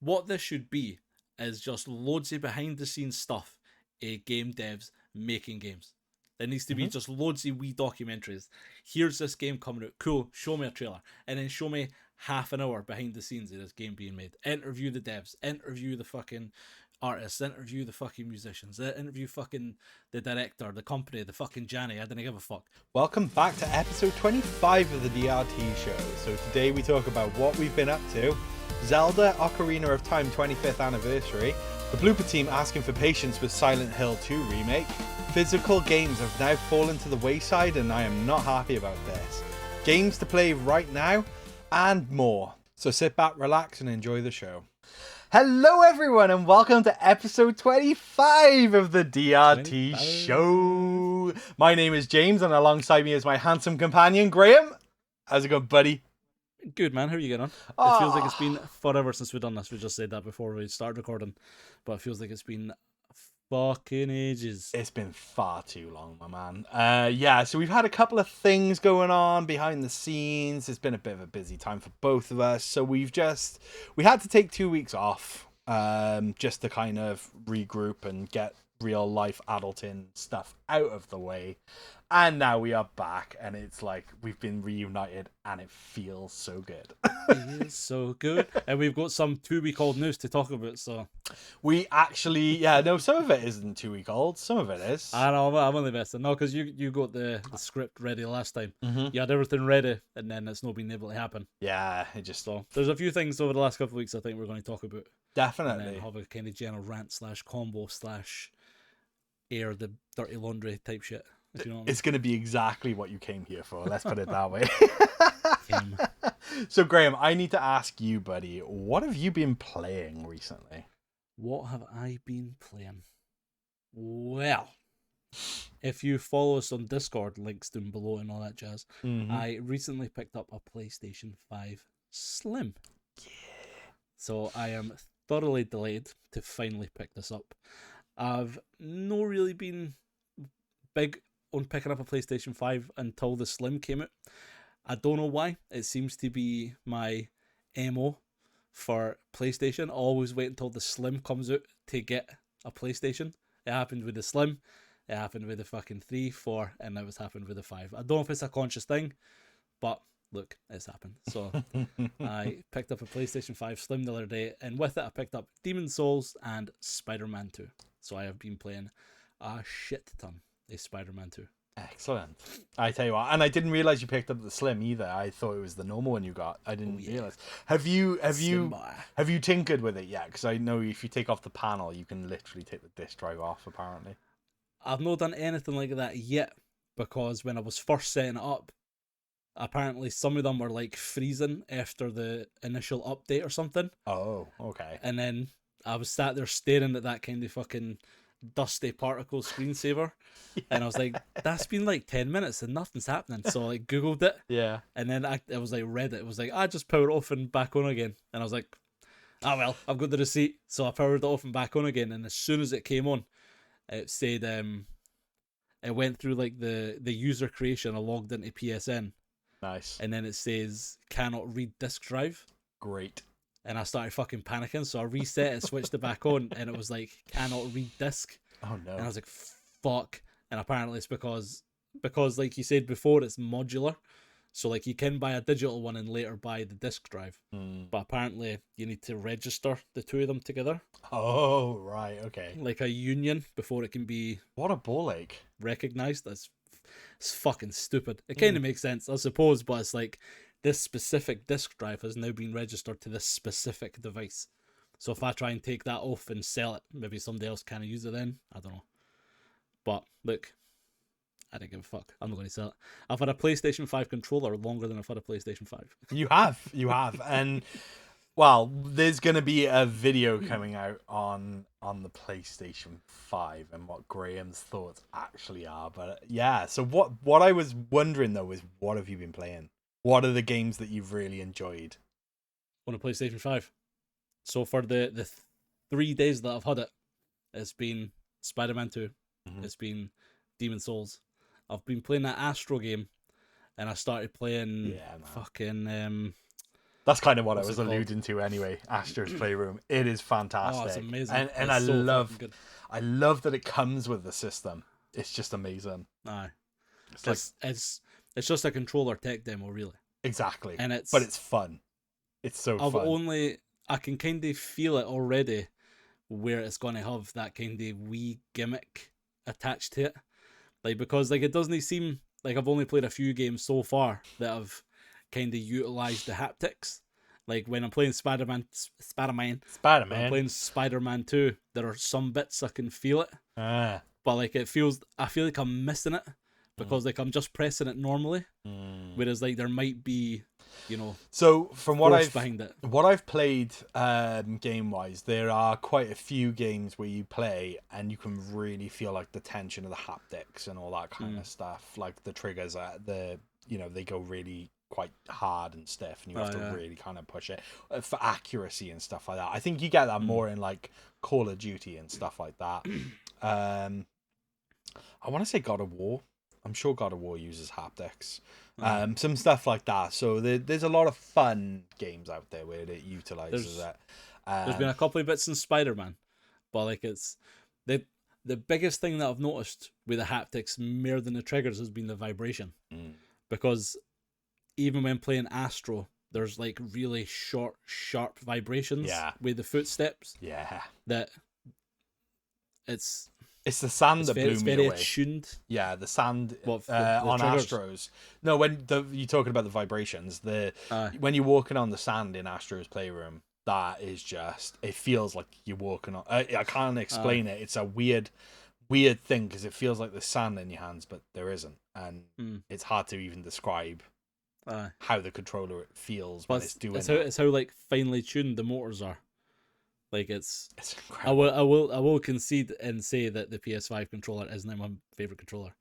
what this should be is just loads of behind the scenes stuff, game devs making games. There needs to be just loads of wee documentaries. Here's this game coming out. Cool. Show me a trailer. And then show me half an hour behind the scenes of this game being made. Interview the devs. Interview the fucking artists. Interview the fucking musicians. Interview fucking the director, the company, the fucking Janny. I didn't give a fuck. Welcome back to episode 25 of the DRT show. So today we talk about what we've been up to. Zelda Ocarina of Time 25th anniversary. The Blooper team asking for patience with Silent Hill 2 remake. Physical games have now fallen to the wayside and I am not happy about this. Games to play right now and more. So sit back, relax and enjoy the show. Hello everyone and welcome to episode 25 of the DRT show. My name is James and alongside me is my handsome companion Graham. How's it going, buddy? Good, man. How are you getting on? It feels like it's been forever since we've done this. We just said that before we started recording. But it feels like it's been fucking ages. It's been far too long, my man. So we've had a couple of things going on behind the scenes. It's been a bit of a busy time for both of us. So we had to take 2 weeks off just to kind of regroup and get real life adulting stuff out of the way. And now we are back and it's like we've been reunited and it feels so good. It is so good. And we've got some 2-week-old news to talk about, so we actually, some of it isn't 2 week old, some of it is. I know, I'm only messing. No, because you got the script ready last time. You had everything ready and then it's not been able to happen. Yeah, it just... So there's a few things over the last couple of weeks I think we're going to talk about. Definitely. And then have a kind of general rant / combo / air the dirty laundry type shit. You know it's going to be exactly what you came here for. Let's put it that way. So, Graham, I need to ask you, buddy, what have you been playing recently? What have I been playing? Well, if you follow us on Discord, links down below and all that jazz, I recently picked up a PlayStation 5 Slim. Yeah. So I am thoroughly delighted to finally pick this up. I've not really been big on picking up a PlayStation 5 until the Slim came out. I don't know why. It seems to be my MO for PlayStation. I always wait until the Slim comes out to get a PlayStation. It happened with the Slim. It happened with the fucking 3, 4, and now it's happened with the 5. I don't know if it's a conscious thing, but look, it's happened. So I picked up a PlayStation 5 Slim the other day, and with it I picked up Demon's Souls and Spider-Man 2. So I have been playing a shit ton of Spider-Man 2. Excellent. I tell you what, and I didn't realize you picked up the Slim either. I thought it was the normal one you got. I didn't realize. Have you tinkered with it yet? Because I know if you take off the panel, you can literally take the disc drive off. Apparently, I've not done anything like that yet because when I was first setting it up, apparently some of them were like freezing after the initial update or something. Oh, okay. And then I was sat there staring at that kind of fucking dusty particle screensaver, and I was like, that's been like 10 minutes and nothing's happening. So I like googled it, and then it was like Reddit. It was like, I just power it off and back on again, and I was like, well, I've got the receipt, so I powered it off and back on again. And as soon as it came on, it said it went through like the user creation. I logged into PSN. Nice. And then it says cannot read disk drive. Great. And I started fucking panicking, so I reset it, switched it back on, and it was like, cannot read disk. Oh no. And I was like, fuck. And apparently it's because like you said before, it's modular. So like you can buy a digital one and later buy the disk drive. But apparently you need to register the two of them together. Oh, right, okay. Like a union before it can be... What a ball ache. ...recognised. It's fucking stupid. It kind of makes sense, I suppose, but it's like... This specific disk drive has now been registered to this specific device. So if I try and take that off and sell it, maybe somebody else can use it then. I don't know. But look, I don't give a fuck. I'm not going to sell it. I've had a PlayStation 5 controller longer than I've had a PlayStation 5. You have. And, well, there's going to be a video coming out on the PlayStation 5 and what Graham's thoughts actually are. But yeah, so what I was wondering, though, is what have you been playing? What are the games that you've really enjoyed? On a PlayStation 5. So for the 3 days that I've had it, it's been Spider-Man 2. It's been Demon's Souls. I've been playing that Astro game, and I started playing That's kind of what What's I was it called? alluding to anyway. Astro's Playroom. It is fantastic. Oh, it's amazing. And It's so fucking good. I love that it comes with the system. It's just amazing. Aye. It's like It's just a controller tech demo, really. exactly. And but it's fun. It's so fun. I can kind of feel it already where it's going to have that kind of wee gimmick attached to it. Like, because like it doesn't seem like I've only played a few games so far that have kind of utilized the haptics. Like when I'm playing Spider-Man, when I'm playing Spider-Man 2, there are some bits I can feel it. But like I feel like I'm missing it because like I'm just pressing it normally. Whereas like there might be, so from what I've played game wise, there are quite a few games where you play and you can really feel like the tension of the haptics and all that kind of stuff. Like the triggers they go really quite hard and stiff, and you have to really kind of push it for accuracy and stuff like that. I think you get that more in like Call of Duty and stuff like that. I want to say God of War. I'm sure God of War uses haptics. Some stuff like that. So there's a lot of fun games out there where it utilizes it. There's been a couple of bits in Spider-Man, but like it's the biggest thing that I've noticed with the haptics more than the triggers has been the vibration. Because even when playing Astro, there's like really short, sharp vibrations with the footsteps. Yeah. That it's the sand that blew me away. It's very attuned. Yeah, the sand the on triggers? Astros. No, when you're talking about the vibrations, when you're walking on the sand in Astro's Playroom, that is just, it feels like you're walking on. I can't explain it. It's a weird thing because it feels like there's sand in your hands, but there isn't, and it's hard to even describe how the controller feels when it's doing. It's how like finely tuned the motors are. Like it's incredible. I will concede and say that the PS5 controller is now my favorite controller.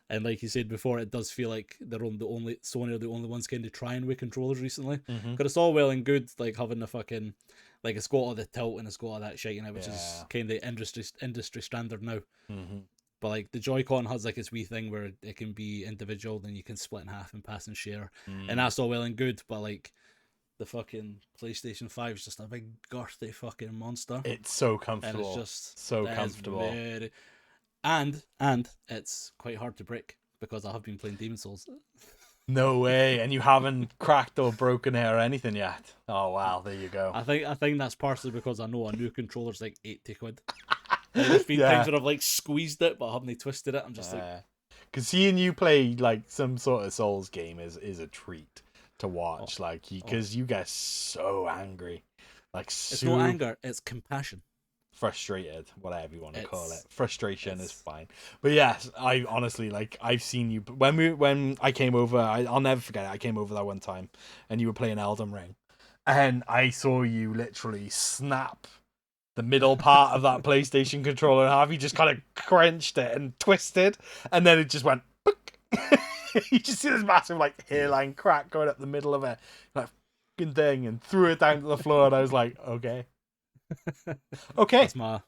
And like you said before, it does feel like Sony are the only ones kind of trying with controllers recently. Because it's all well and good, like having the fucking, like it's got all the tilt and it's got all that shit in it, which is kind of industry standard now. But like the Joy-Con has like its wee thing where it can be individual, then you can split in half and pass and share, and that's all well and good. But like the fucking PlayStation 5 is just a big girthy fucking monster. It's so comfortable. And it's just so comfortable. And it's quite hard to break because I have been playing Demon's Souls. No way, and you haven't cracked or broken it or anything yet. Oh wow, there you go. I think that's partially because I know a new controller's like 80 quid. There's been times where I've like squeezed it but I haven't twisted it. I'm just like, because seeing you play like some sort of Souls game is a treat to watch. Because you get so angry, like it's not anger, it's compassion. Frustrated, whatever you want to call it. Frustration is fine. But yes, I honestly, like, I've seen you when I came over. I'll never forget it. I came over that one time, and you were playing Elden Ring, and I saw you literally snap the middle part of that PlayStation controller in half. You just kind of crunched it and twisted, and then it just went. You just see this massive like hairline crack going up the middle of it, like fucking thing, and threw it down to the floor. And I was like, okay. That's my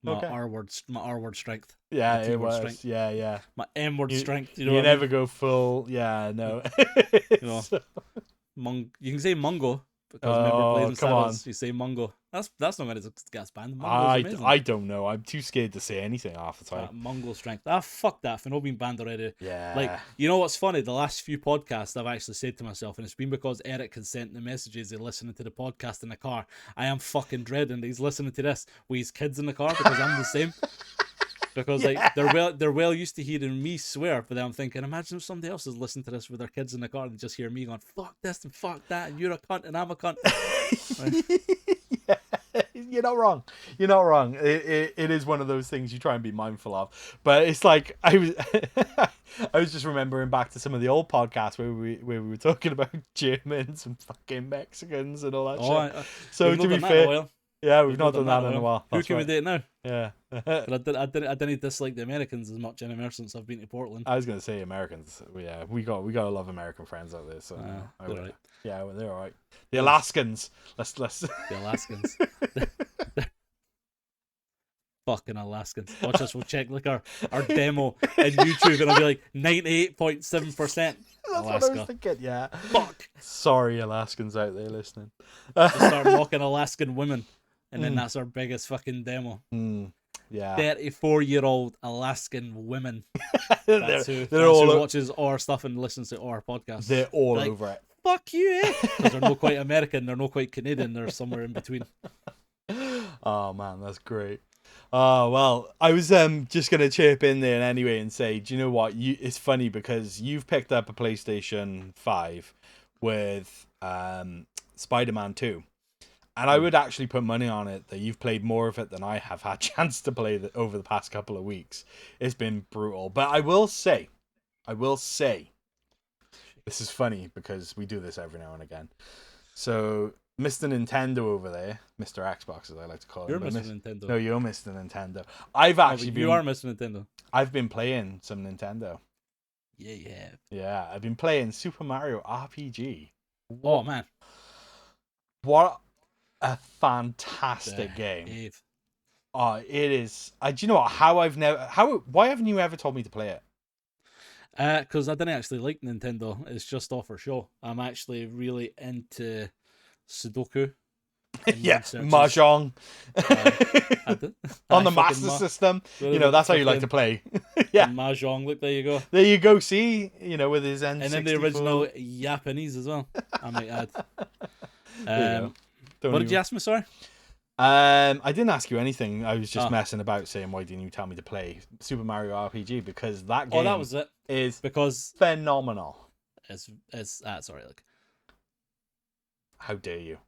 R word strength. Yeah, it was. Strength. Yeah. My M word strength. You never go full. Yeah, no. You can say Mungo because remember Blazing Saddles. You say Mungo. That's not going to gas band. I don't know. I'm too scared to say anything half the time. Mungo strength. Fuck that. If I've not been banned already. Yeah. Like, you know what's funny? The last few podcasts I've actually said to myself, and it's been because Eric has sent the messages. He's listening to the podcast in the car. I am fucking dreading that he's listening to this with his kids in the car because I'm the same. Because like they're well used to hearing me swear, but then I'm thinking, imagine if somebody else is listening to this with their kids in the car and just hear me going, fuck this and fuck that, and you're a cunt and I'm a cunt. Yeah, you're not wrong. You're not wrong. It is one of those things you try and be mindful of. But it's like I was just remembering back to some of the old podcasts where we were talking about Germans and fucking Mexicans and all that shit. So to be fair. Yeah, we've not done that in a while. Who can we date now? Yeah. But I didn't dislike the Americans as much anymore since I've been to Portland. I was going to say Americans. Yeah, we got a lot of American friends out there. So they're right. Yeah, they're all right. The Alaskans. Let's. The Alaskans. Fucking Alaskans. Watch us. We'll check like our demo in YouTube and it'll be like 98.7%. That's what I was thinking. Yeah. Fuck. Sorry, Alaskans out there listening. Just start mocking Alaskan women, and then that's our biggest fucking demo. Yeah. 34-year-old Alaskan women. they're Who watches our stuff and listens to our podcast. They're all over it. Fuck you, eh? Because they're not quite American, they're not quite Canadian, they're somewhere in between. Oh man, that's great. Oh well, I was just gonna chirp in there anyway and say, do you know what? It's funny because you've picked up a PlayStation 5 with Spider-Man 2. And I would actually put money on it that you've played more of it than I have had chance to play over the past couple of weeks. It's been brutal. But I will say, this is funny because we do this every now and again. So, Mr. Nintendo over there, Mr. Xbox as I like to call him. You're Mr. Nintendo. No, you're Mr. Nintendo. I've actually You are Mr. Nintendo. I've been playing some Nintendo. Yeah, you have. Yeah, I've been playing Super Mario RPG. Oh, man. What a fantastic game. Oh, it is. Do you know what? Why haven't you ever told me to play it? Because I didn't actually like Nintendo. It's just off for show. I'm actually really into Sudoku. Yeah, Mahjong. On the Master System. That's how you like to play. Yeah. Mahjong, look, there you go. There you go, see? With his N64. And then the original Japanese as well, I might add. What did you ask me, sorry? I didn't ask you anything. I was just messing about saying, why didn't you tell me to play Super Mario RPG? Because that game that was it. Is because phenomenal. Sorry, look. How dare you?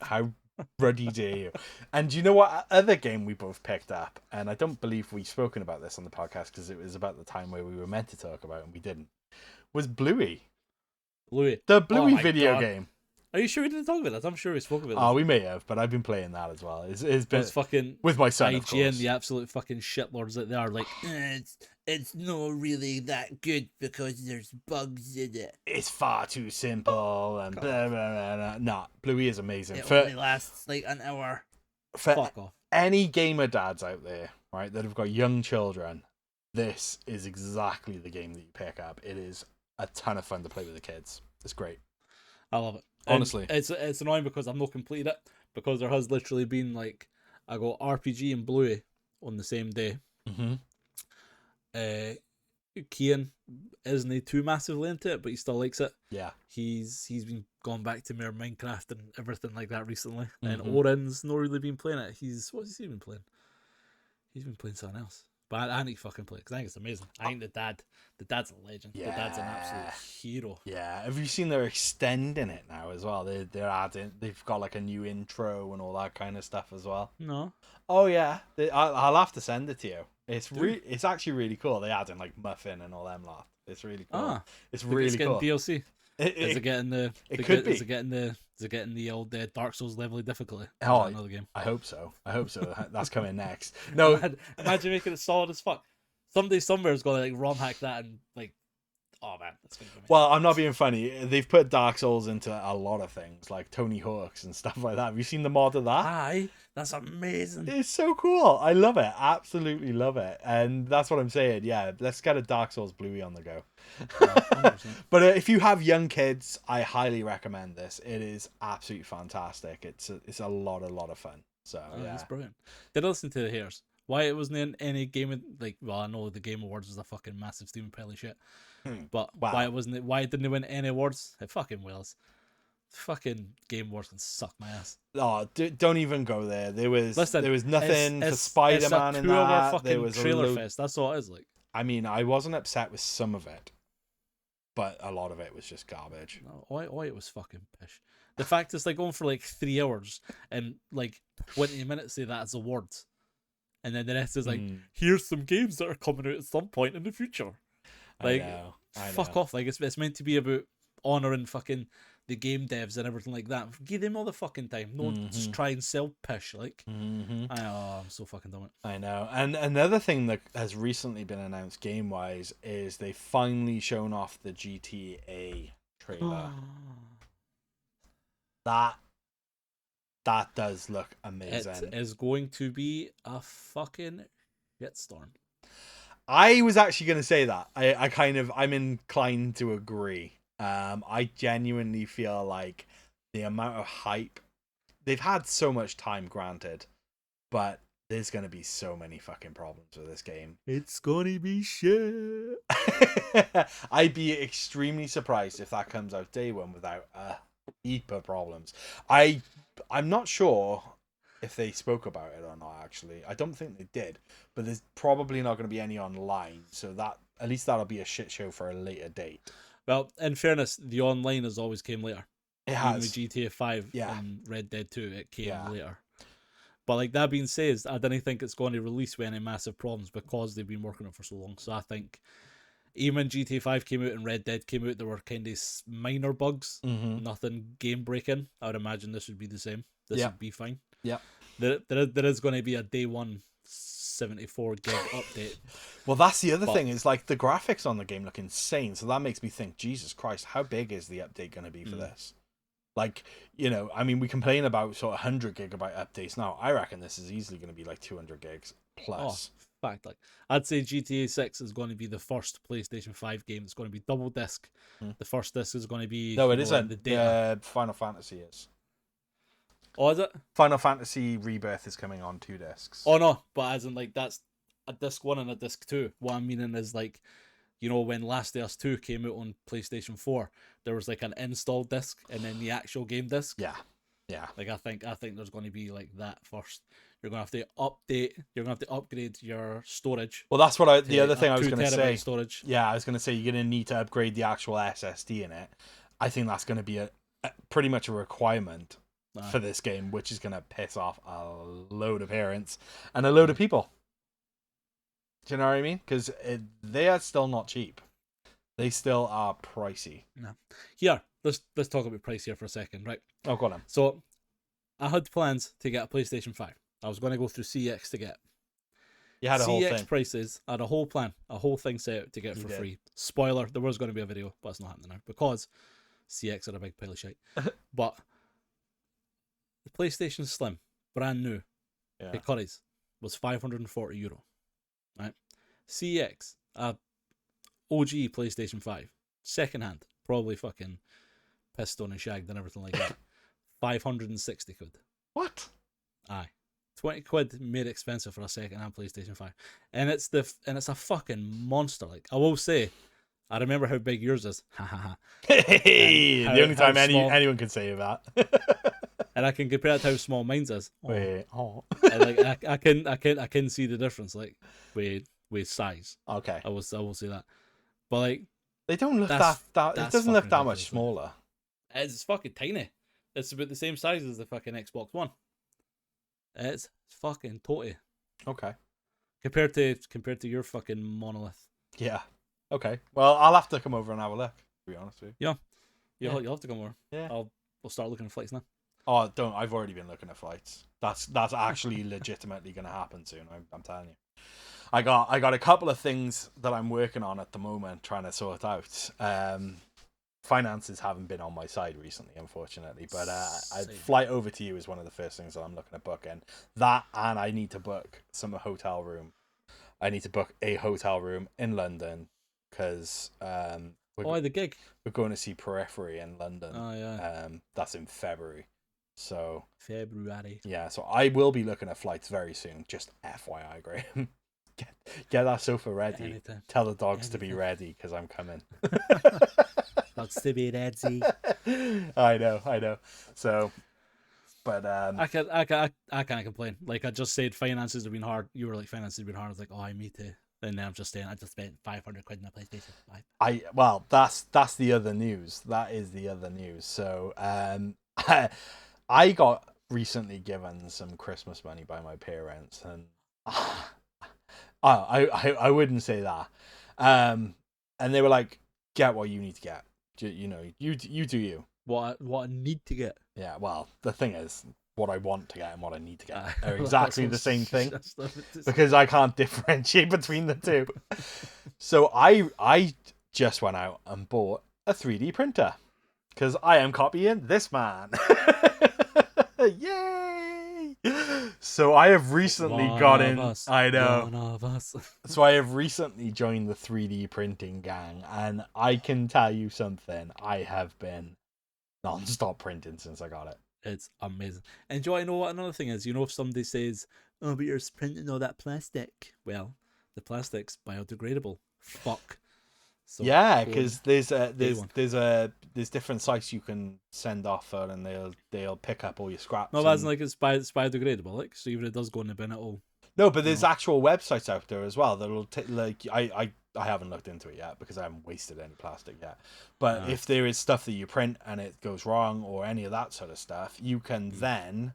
How ruddy dare you? And do you know what other game we both picked up? And I don't believe we've spoken about this on the podcast because it was about the time where we were meant to talk about it and we didn't. Was Bluey. The Bluey video game. Are you sure we didn't talk about that? I'm sure we spoke about that. Oh, we may have, but I've been playing that as well. It's been fucking with my son, IGN, of course. the absolute fucking shitlords that they are like, it's not really that good because there's bugs in it. It's far too simple and blah, blah, blah, blah. Nah, Bluey is amazing. It only lasts like an hour. Fuck off. Any gamer dads out there, right, that have got young children, this is exactly the game that you pick up. It is a ton of fun to play with the kids. It's great. I love it. Honestly, and it's annoying because I've not completed it because there has literally been like I got RPG and Bluey on the same day. Kian isn't too massively into it, but he still likes it. Yeah, he's been gone back to more Minecraft and everything like that recently. And Oren's not really been playing it. What's he been playing? He's been playing something else. But I need to fucking play it because I think it's amazing. I think the dad's a legend. Yeah. The dad's an absolute hero. Yeah. Have you seen they're extending it now as well? They're adding. They've got like a new intro and all that kind of stuff as well. No. Oh yeah. I'll have to send it to you. It's actually really cool. They add in like Muffin and all them lot. It's really cool. It's really cool. DLC. Is it getting the? Is it getting the old Dark Souls level of difficulty? Oh, another game. I hope so. That's coming next. No, imagine making it solid as fuck. Somebody somewhere is going to like ROM hack that and like, oh man, that's gonna be amazing. Well, I'm not being funny. They've put Dark Souls into a lot of things, like Tony Hawk's and stuff like that. Have you seen the mod of that? Aye, that's amazing. It's so cool. I love it. Absolutely love it. And that's what I'm saying. Yeah, let's get a Dark Souls Bluey on the go. But if you have young kids, I highly recommend this. It is absolutely fantastic. It's a lot of fun. So yeah, it's brilliant. Did I listen to the Hairs? Why it wasn't in any game I know the Game Awards was a fucking massive Stephen Pelly shit. But why didn't it win any awards? It fucking wills. Fucking Game Awards can suck my ass. Oh, don't even go there. There was nothing for Spider-Man in that. Fucking there was trailer fest. That's all it is like. I mean, I wasn't upset with some of it, but a lot of it was just garbage. No, it was fucking pish. The fact it's like going for like 3 hours and like 20 minutes of that as awards. And then the rest is like, here's some games that are coming out at some point in the future. Like, I know. Fuck off. Like, it's meant to be about honouring fucking the game devs and everything like that. Give them all the fucking time. No one just try and sell pish. Like, I'm so fucking dumb. I know. And another thing that has recently been announced game-wise is they finally shown off the GTA trailer. That does look amazing. It is going to be a fucking shitstorm. I was actually going to say that. I'm inclined to agree. I genuinely feel like the amount of hype they've had, so much time, granted, but there's gonna be so many fucking problems with this game. It's gonna be shit. I'd be extremely surprised if that comes out day one without a heap of problems. I'm not sure if they spoke about it or not. Actually, I don't think they did. But there's probably not going to be any online, so that at least that'll be a shit show for a later date. Well, in fairness, the online has always came later. It Even has. with GTA 5 Yeah. and Red Dead 2, it came Yeah. later. But like that being said, I didn't think it's going to release with any massive problems because they've been working on it for so long. So I think even when GTA 5 came out and Red Dead came out, there were kind of minor bugs, nothing game breaking. I would imagine this would be the same. This would be fine. Yeah. There is going to be a day one 74 gig update. Well, that's the other thing, is like the graphics on the game look insane. So that makes me think, Jesus Christ, how big is the update going to be for this? Like, you know, I mean, we complain about sort of 100 gigabyte updates now. I reckon this is easily going to be like 200 gigs plus. Oh, fact, like I'd say GTA 6 is going to be the first PlayStation 5 game that's going to be double disc. The first disc is going to be No, it isn't. The data. Final Fantasy is. Oh, is it? Final Fantasy Rebirth is coming on 2 discs. Oh no, but as in like that's a disc 1 and a disc 2. What I'm meaning is like, you know, when Last of Us 2 came out on PlayStation 4, there was like an install disc and then the actual game disc. Yeah. Yeah. Like I think there's going to be like that first. You're going to have to update. You're going to have to upgrade your storage. Well, that's what the other thing I was 2 going to terabyte say. Storage. Yeah, I was going to say you're going to need to upgrade the actual SSD in it. I think that's going to be a pretty much a requirement for this game, which is going to piss off a load of parents and a load of people. Do you know what I mean? Because they are still not cheap. They still are pricey. No. Here, let's talk about price here for a second, right? Oh, go on. So, I had plans to get a PlayStation 5. I was going to go through CX to get. You had a whole CX thing. prices. I had a whole plan, a whole thing set out to get it for free. Spoiler: there was going to be a video, but it's not happening now because CX are a big pile of shit. But the PlayStation Slim, brand new, because was €540. Right, CX, OG PlayStation 5, second hand, probably fucking pissed on and shagged and everything like that. 560 quid. What? Aye. 20 quid made expensive for a second hand PlayStation 5. And it's a fucking monster. Like, I will say, I remember how big yours is. Hey, the only time anyone can say that. And I can compare it to how small mine's is. Wait, oh. And like I can see the difference, like with size. Okay. I will say that. But like they don't look that it doesn't look that much smaller. It's fucking tiny. It's about the same size as the fucking Xbox One. It's fucking totally. Okay. Compared to your fucking monolith. Yeah. Okay. Well, I'll have to come over and have a look, to be honest with you. Yeah. You'll have to come over. Yeah. We'll start looking at flights now. Oh, don't. I've already been looking at flights. That's actually legitimately going to happen soon. I'm telling you. I got a couple of things that I'm working on at the moment, trying to sort out. Finances haven't been on my side recently, unfortunately, but a flight over to you is one of the first things that I'm looking at booking. That, and I need to book a hotel room. I need to book a hotel room in London because the gig. We're going to see Periphery in London. Oh yeah. That's in February. So February. Yeah, so I will be looking at flights very soon. Just FYI, Graham. Get that sofa ready. Anytime. Tell the dogs to be ready because I'm coming. Dogs to be ready. I know. So, but I can't complain. Like I just said, finances have been hard. You were like, finances have been hard. I was like, oh, me too. And then I'm just saying, I just spent 500 quid on a PlayStation 5. That's the other news. That is the other news. So, I got recently given some Christmas money by my parents, and I wouldn't say that. And they were like, "Get what you need to get. You know, you do you." What I need to get. Yeah. Well, the thing is, what I want to get and what I need to get are exactly the same thing because I can't differentiate between the two. So I just went out and bought a 3D printer because I am copying this man. Yay! So I have recently got in. I know. One of us. So I have recently joined the 3D printing gang, and I can tell you something. I have been non-stop printing since I got it. It's amazing. And do you know what another thing is? You know, if somebody says, "Oh, but you're printing all that plastic," well, the plastic's biodegradable. Fuck. So Yeah, because there's different sites you can send off for, and they'll pick up all your scraps. No, that's like it's biodegradable. Like, so even if it does go in the bin, it'll. No, but there's actual websites out there as well that'll I haven't looked into it yet because I haven't wasted any plastic yet. But if there is stuff that you print and it goes wrong or any of that sort of stuff, you can then.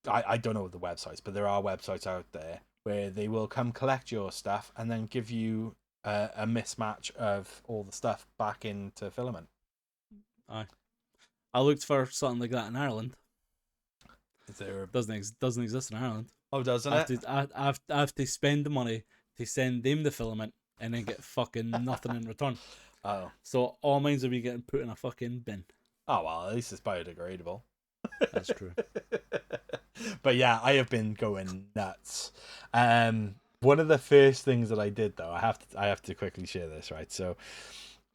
I don't know the websites, but there are websites out there where they will come collect your stuff and then give you a mismatch of all the stuff back into filament. Aye. I looked for something like that in Ireland. Is there doesn't exist in Ireland. Oh, doesn't it? I have to spend the money to send them the filament and then get fucking nothing in return. Oh. So all mines will be getting put in a fucking bin. Oh, well, at least it's biodegradable. That's true. But yeah, I have been going nuts. One of the first things that I did, though, I have to quickly share this, right? So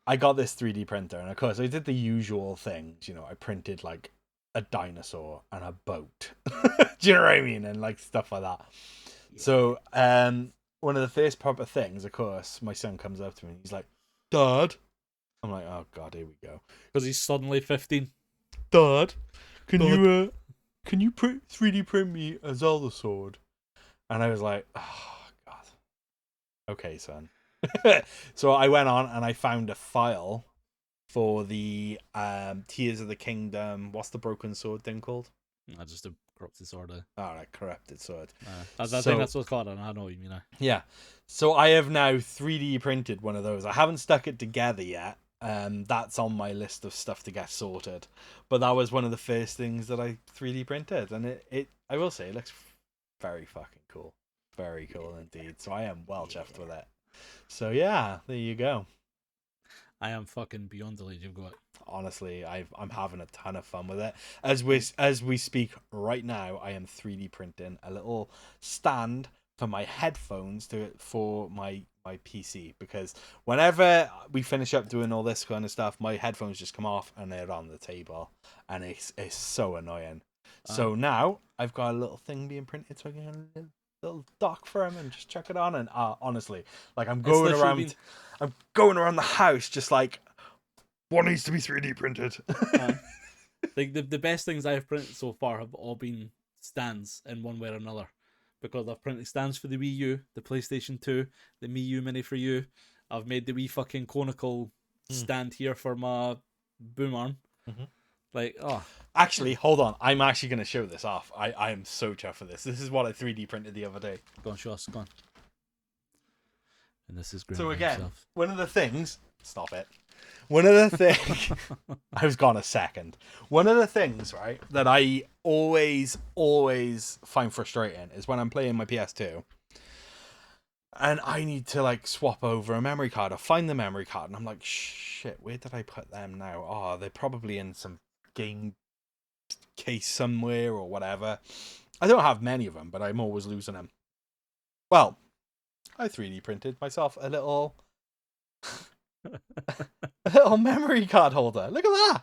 I got this 3D printer, and of course I did the usual things. You know, I printed like a dinosaur and a boat. Do you know what I mean? And like stuff like that. Yeah. So one of the first proper things, of course, my son comes up to me and he's like, "Dad." I'm like, "Oh God, here we go." Because he's suddenly 15. "Dad, can you 3D print me a Zelda sword?" And I was like, "Oh God, okay, son." So I went on and I found a file for the Tears of the Kingdom. What's the broken sword thing called? Just a corrupted sword. Alright, corrupted sword. I think that's what it's called, and I know what you mean. Yeah. So I have now 3D printed one of those. I haven't stuck it together yet. That's on my list of stuff to get sorted. But that was one of the first things that I 3D printed, and it I will say it looks very fucking cool. Very cool indeed. So I am well chuffed with it. So yeah, there you go. I am fucking beyond delighted you've got it. Honestly, I'm having a ton of fun with it. As we speak right now, I am 3D printing a little stand for my headphones for my PC, because whenever we finish up doing all this kind of stuff, my headphones just come off and they're on the table, and it's so annoying. So now I've got a little thing being printed, so I can get a little dock for him and just chuck it on. And honestly, like I'm going around the house just like, what needs to be 3D printed? Like the best things I've printed so far have all been stands in one way or another, because I've printed stands for the Wii U, the PlayStation 2, the Mii U Mini for you. I've made the wee fucking conical stand here for my boom arm. Mm-hmm. Like, actually, hold on, I'm actually going to show this off. I am so chuffed for this. This is what I 3D printed the other day. Go on, show us, go on. And this is great. So again, one of the things, stop it. One of the things, I was gone a second. One of the things, right, that I always find frustrating is when I'm playing my PS2 and I need to like swap over a memory card or find the memory card, and I'm like, shit, where did I put them now? Oh, they're probably in some game case somewhere or whatever. I don't have many of them, but I'm always losing them. Well, I 3D printed myself a little memory card holder. Look at that.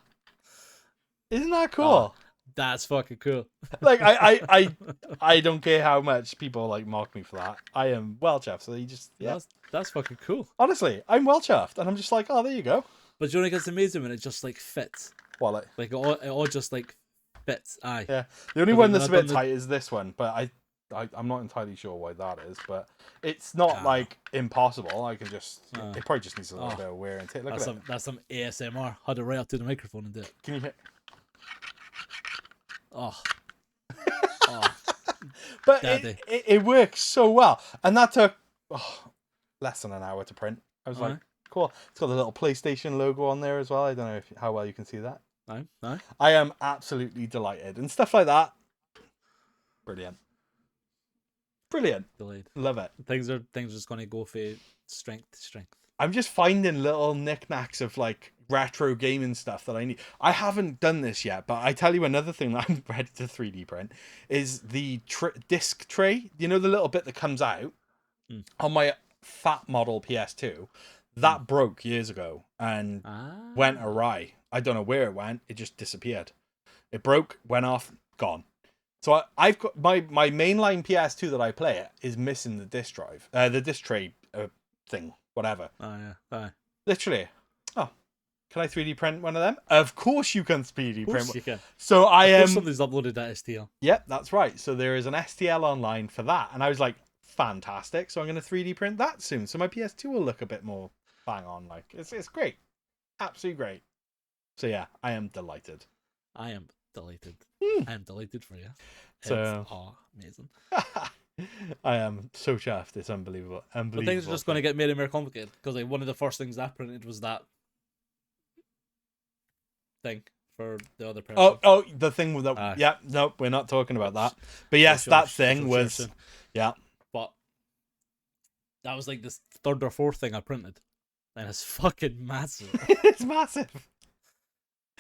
Isn't that cool? That's fucking cool. Like I don't care how much people like mock me for that. I am well chuffed. So you just that's fucking cool. Honestly, I'm well chuffed, and I'm just like, oh, there you go. But you know, it's amazing when it just like fits. Well, like it all just like fits. Aye. Yeah. The only one that's a bit tight is this one, but I'm not entirely sure why that is, but it's not like impossible. I can just it probably just needs a little bit of wear and tear. Look at it. That's some ASMR. Had it right up to the microphone and do it. Can you hear? But it works so well, and that took less than an hour to print. I was like, cool. It's got the little PlayStation logo on there as well. I don't know how well you can see that. No. I am absolutely delighted, and stuff like that. Brilliant. Delayed. Love it. Things are just gonna go for strength to strength. I'm just finding little knickknacks of like retro gaming stuff that I need. I haven't done this yet, but I tell you another thing that I'm ready to 3D print is the disc tray. You know, the little bit that comes out Mm. on my fat model PS2 that broke years ago and went Ah. awry. I don't know where it went. It just disappeared. It broke, went off, gone. So I've got my mainline PS2 that I play it is missing the disc drive, the disc tray thing, whatever. Oh yeah. Aye. Literally. Oh, can I 3D print one of them? Of course you can 3D Of course print. you can. So I am. Somebody's uploaded that STL. Yep, that's right. So there is an STL online for that, and I was like, fantastic. So I'm going to 3D print that soon. So my PS2 will look a bit more bang on. Like it's great, absolutely great. So yeah, I am delighted. I am delighted. I am delighted for you. So amazing. I am so chuffed. It's unbelievable. But things are just going to get more and more complicated because like one of the first things I printed was that thing for the other person. Oh, the thing with the yeah. Nope, we're not talking about that. But yes, that thing was yeah. But that was like this third or fourth thing I printed, and it's fucking massive. It's massive.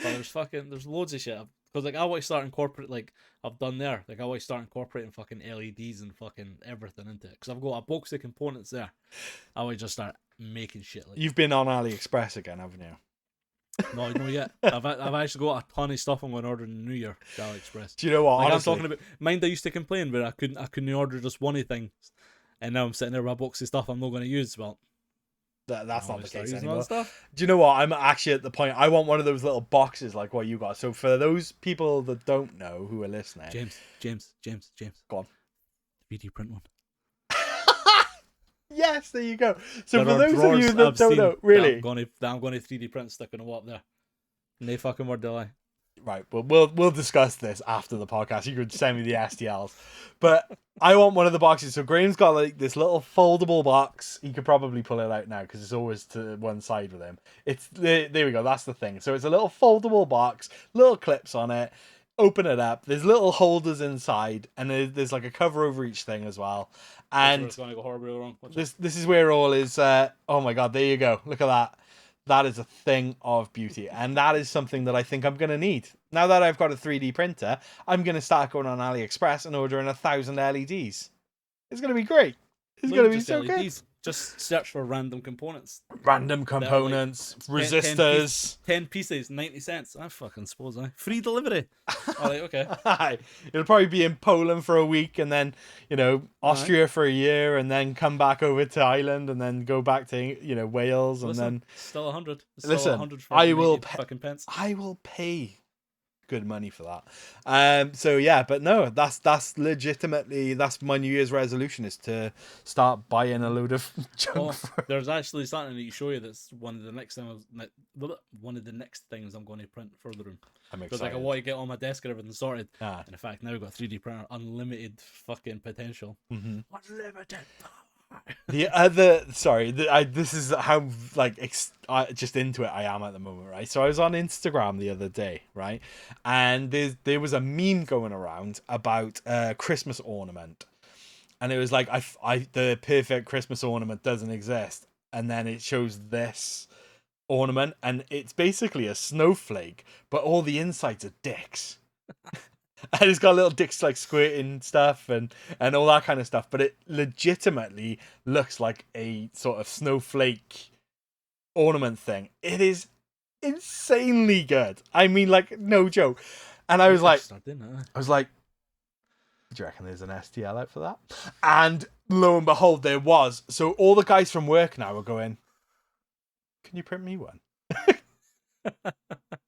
But there's loads of shit. Because like I want to start incorporate like I've done there. Like I want to start incorporating fucking LEDs and fucking everything into it. Because I've got a box of components there. I want to just start making shit like. You've been on AliExpress again, haven't you? No, yet. I've actually got a ton of stuff I'm going to order in the new year. AliExpress. Do you know what? Like, honestly, I'm talking about. Mind I used to complain, but I couldn't order just one of things, and now I'm sitting there with a box of stuff I'm not going to use. Well. That's not the case anymore. Do you know what? I'm actually at the point. I want one of those little boxes like what you got. So for those people that don't know who are listening, James, go on. 3D print one. Yes, there you go. So for those of you that don't know, really, that I'm going to 3D print sticking a up there. And they fucking word delay. Right, well, we'll discuss this after the podcast. You could send me the STLs, but I want one of the boxes. So Graham's got like this little foldable box. He could probably pull it out now because it's always to one side with him. It's there we go. That's the thing. So it's a little foldable box, little clips on it. Open it up. There's little holders inside, and there's like a cover over each thing as well. And it's going to go horribly wrong. This is where it all is. Oh my god, there you go. Look at that. That is a thing of beauty, and that is something that I think I'm going to need. Now that I've got a 3D printer, I'm going to start going on AliExpress and ordering 1,000 LEDs. It's going to be great. It's going to be so LEDs. Good. Just search for random components. Random components, like resistors. 10 pieces, 90 cents. I fucking suppose free delivery. Okay. It'll probably be in Poland for a week, and then Austria for a year, and then come back over to Ireland, and then go back to Wales, and then still 100. Listen, 100 for I will fucking pence. I will pay good money for that. So yeah, but no, that's legitimately my New Year's resolution is to start buying a load of junk. There's actually something to show you that's one of the next things I'm going to print for the room. I'm excited. Because like I want to get on my desk and everything sorted. And in fact, now we've got 3D printer, unlimited fucking potential. Mm-hmm. Unlimited. The other, this is how just into it I am at the moment, right? So I was on Instagram the other day, right, and there was a meme going around about a Christmas ornament, and it was like the perfect Christmas ornament doesn't exist, and then it shows this ornament, and it's basically a snowflake, but all the insides are dicks. And it's got little dicks like squirting stuff and all that kind of stuff. But it legitimately looks like a sort of snowflake ornament thing. It is insanely good. I mean, like, no joke. And I was like, do you reckon there's an STL out for that? And lo and behold, there was. So all the guys from work now are going, can you print me one?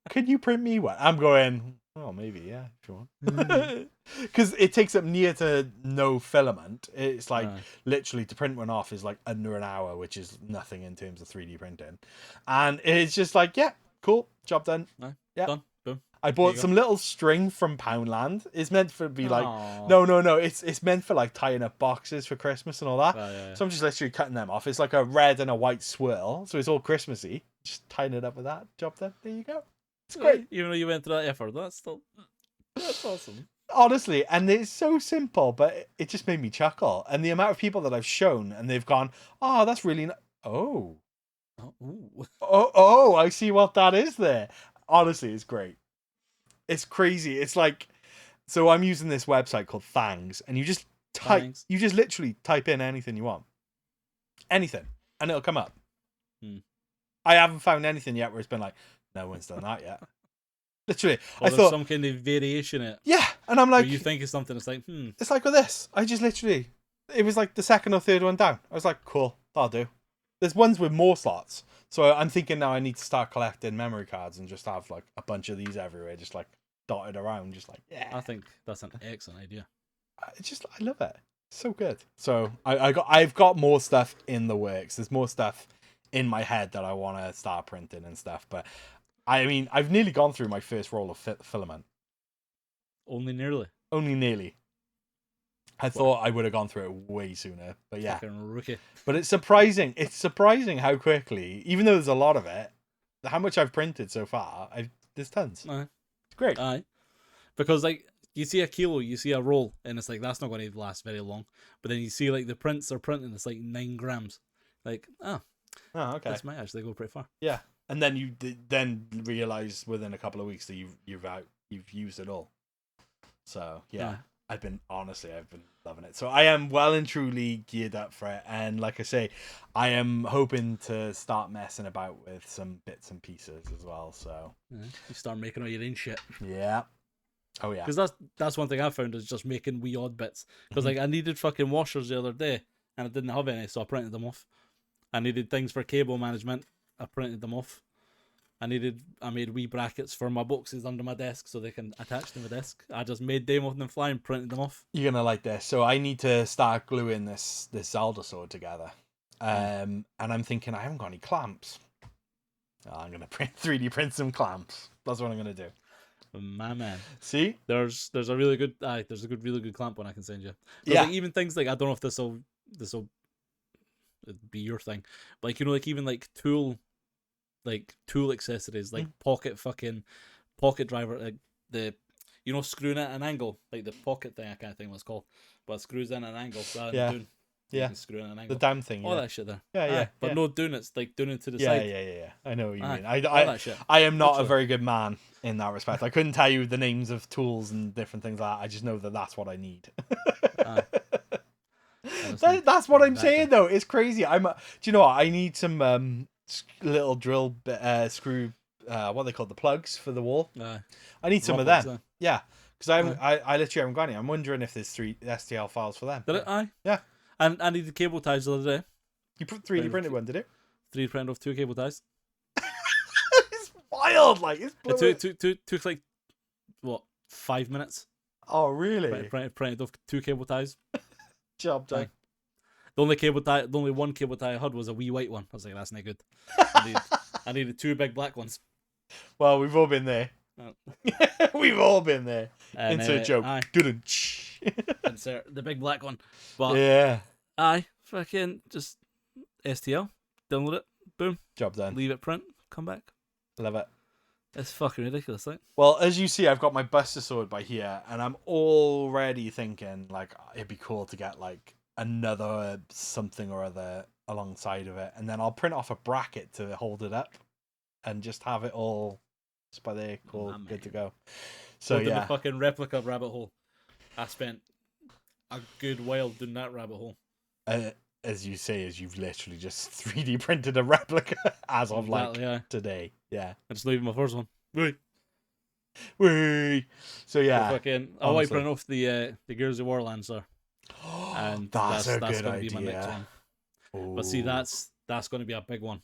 Can you print me one? I'm going, oh, maybe, yeah, sure. Because it takes up near to no filament. It's like literally to print one off is like under an hour, which is nothing in terms of 3D printing. And it's just like, yeah, cool, job done. Yeah, done. Boom. I bought some little string from Poundland. It's meant for be like, no. It's meant for like tying up boxes for Christmas and all that. Yeah. So I'm just literally cutting them off. It's like a red and a white swirl, so it's all Christmassy. Just tying it up with that. Job done. There you go. It's great. Even though you went through that effort, that's awesome. Honestly, and it's so simple, but it just made me chuckle. And the amount of people that I've shown, and they've gone, "Oh, that's really oh." Ooh. Oh, I see what that is there. Honestly, it's great. It's crazy. It's like, so I'm using this website called Fangs, and Thanks. you just literally type in anything you want, anything, and it'll come up. Hmm. I haven't found anything yet where it's been like, no one's done that yet. Literally, Or I there's thought, some kind of variation in it. yeah, and I'm Where like, you think of something, it's like, it's like with this. I just literally, it was like the second or third one down. I was like, cool, that'll do. There's ones with more slots, so I'm thinking now I need to start collecting memory cards and just have like a bunch of these everywhere, just like dotted around, just like I think that's an excellent idea. I love it. So good. So I've got more stuff in the works. There's more stuff in my head that I want to start printing and stuff. But I mean, I've nearly gone through my first roll of filament. Only nearly. Only nearly. I thought I would have gone through it way sooner, but yeah. Fucking rookie. But it's surprising. It's surprising how quickly, even though there's a lot of it, how much I've printed so far. There's tons. Aye. It's great. Aye. Because like you see a kilo, you see a roll, and it's like that's not going to last very long. But then you see like the prints are printing, it's like 9 grams. Like, Oh, okay. this might actually go pretty far. Yeah, and then you then realize within a couple of weeks that you've used it all. So yeah, Aye. I've been loving it. So I am well and truly geared up for it, and like I say, I am hoping to start messing about with some bits and pieces as well. So Yeah. You start making all your own shit. yeah, oh yeah, Because that's one thing I found is just making wee odd bits. Because like I needed fucking washers the other day, and I didn't have any, so I printed them off. I needed things for cable management. I printed them off. I made wee brackets for my boxes under my desk so they can attach to my desk. I just made them off them fly and printed them off. You're gonna like this. So I need to start gluing this Zelda sword together. And I'm thinking I haven't got any clamps. Oh, I'm gonna 3D print some clamps. That's what I'm gonna do. My man. See, There's a really good really good clamp one I can send you. Yeah. Like even things like I don't know if this will be your thing, but like like even like tool accessories like pocket driver, like the screwing at an angle, like the pocket thing, I can't think what it's called, but it screws in at an angle. Yeah. You can screw in at an angle. the damn thing. All Yeah, that shit there. yeah. But yeah. no doing it's like doing it to the Yeah, side. yeah. I know what you mean. All I that shit. I am not a Literally. very good man in that respect. I couldn't tell you the names of tools and different things like that. I just know that that's what I need. That's what I'm saying though. It's crazy. Do you know what? I need some little drill screw. What are they called? The plugs for the wall. I need some of them. Yeah, because I literally haven't got any. I'm wondering if there's 3 STL files for them. Did it? Aye. Yeah. And I needed cable ties the other day. You 3D printed one, did it? 3D print off 2 cable ties. It's wild. Like It took like what 5 minutes. Oh really? Printed off 2 cable ties. Job done. The only one cable tie I had was a wee white one. I was like, that's not good. I needed 2 big black ones. Well, we've all been there. We've all been there. And, Insert joke. Aye. Insert the big black one. But Yeah. aye, fucking just STL, download it, boom, Job done. leave it print, come back. Love it. It's fucking ridiculous, like. Well, as you see, I've got my Buster Sword by here, and I'm already thinking like it'd be cool to get like another something or other alongside of it, and then I'll print off a bracket to hold it up, and just have it all just by there, cool, good to go. So Did yeah, the fucking replica rabbit hole. I spent a good while doing that rabbit hole. as you say, as you've literally just 3D printed a replica as of today. Yeah, I just leaving my first one. Whee! So yeah, I want to print off the Gears of War Lancer, and that's a going good to be my next idea. one. But see, that's going to be a big one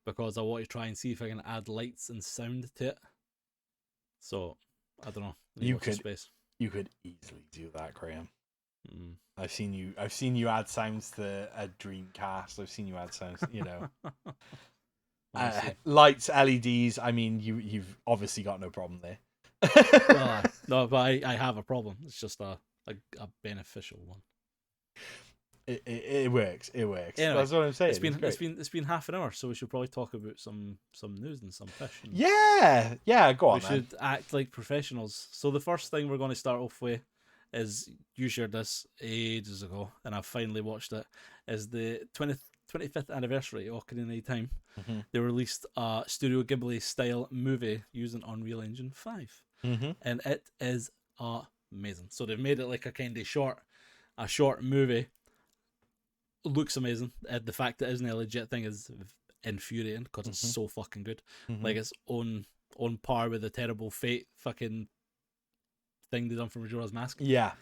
because I want to try and see if I can add lights and sound to it. So I don't know. You could easily do that, Graham. Mm. I've seen you add sounds to a Dreamcast. I've seen you add sounds, lights, LEDs. I mean, you've obviously got no problem there. No, but I have a problem. It's just a beneficial one. It works. It works. Anyway, that's what I'm saying. It's been half an hour, so we should probably talk about some news and some fish. Yeah. Go on. We should act like professionals. So the first thing we're going to start off with is, you shared this ages ago, and I finally watched it. Is the 25th anniversary, Ocarina of Time, they released a Studio Ghibli style movie using Unreal Engine 5. And it is amazing. So they've made it like a kind of short movie. Looks amazing. The fact that it isn't a legit thing is infuriating because it's so fucking good. Like it's on par with the terrible Fate fucking thing they done for Majora's Mask. Yeah.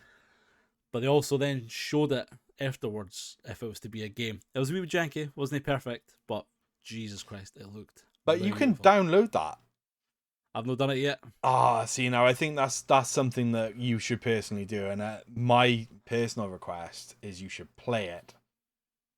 But they also then showed it afterwards if it was to be a game. It was a wee bit janky, wasn't it perfect, but Jesus Christ, it looked. But you can download that. I've not done it yet. See, now I think that's something that you should personally do, and my personal request is you should play it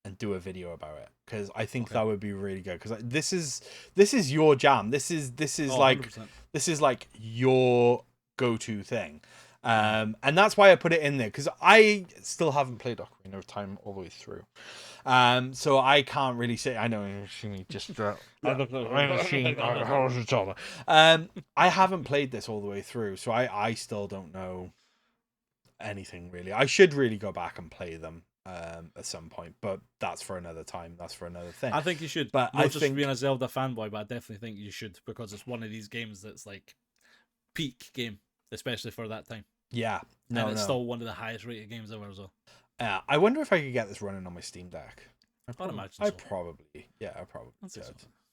and do a video about it, because I think that would be really good. Because this is your jam. This is like 100%. This is like your go-to thing. And that's why I put it in there, because I still haven't played Ocarina of Time all the way through. So I can't really say. I know just. I haven't played this all the way through, so I still don't know anything really. I should really go back and play them at some point, but that's for another time. That's for another thing. I think you should. But Not I just think being a Zelda fanboy, but I definitely think you should, because it's one of these games that's like peak game, especially for that time. Yeah, and it's still one of the highest rated games ever as well. I wonder if I could get this running on my Steam Deck. I'd imagine I so. probably could. So.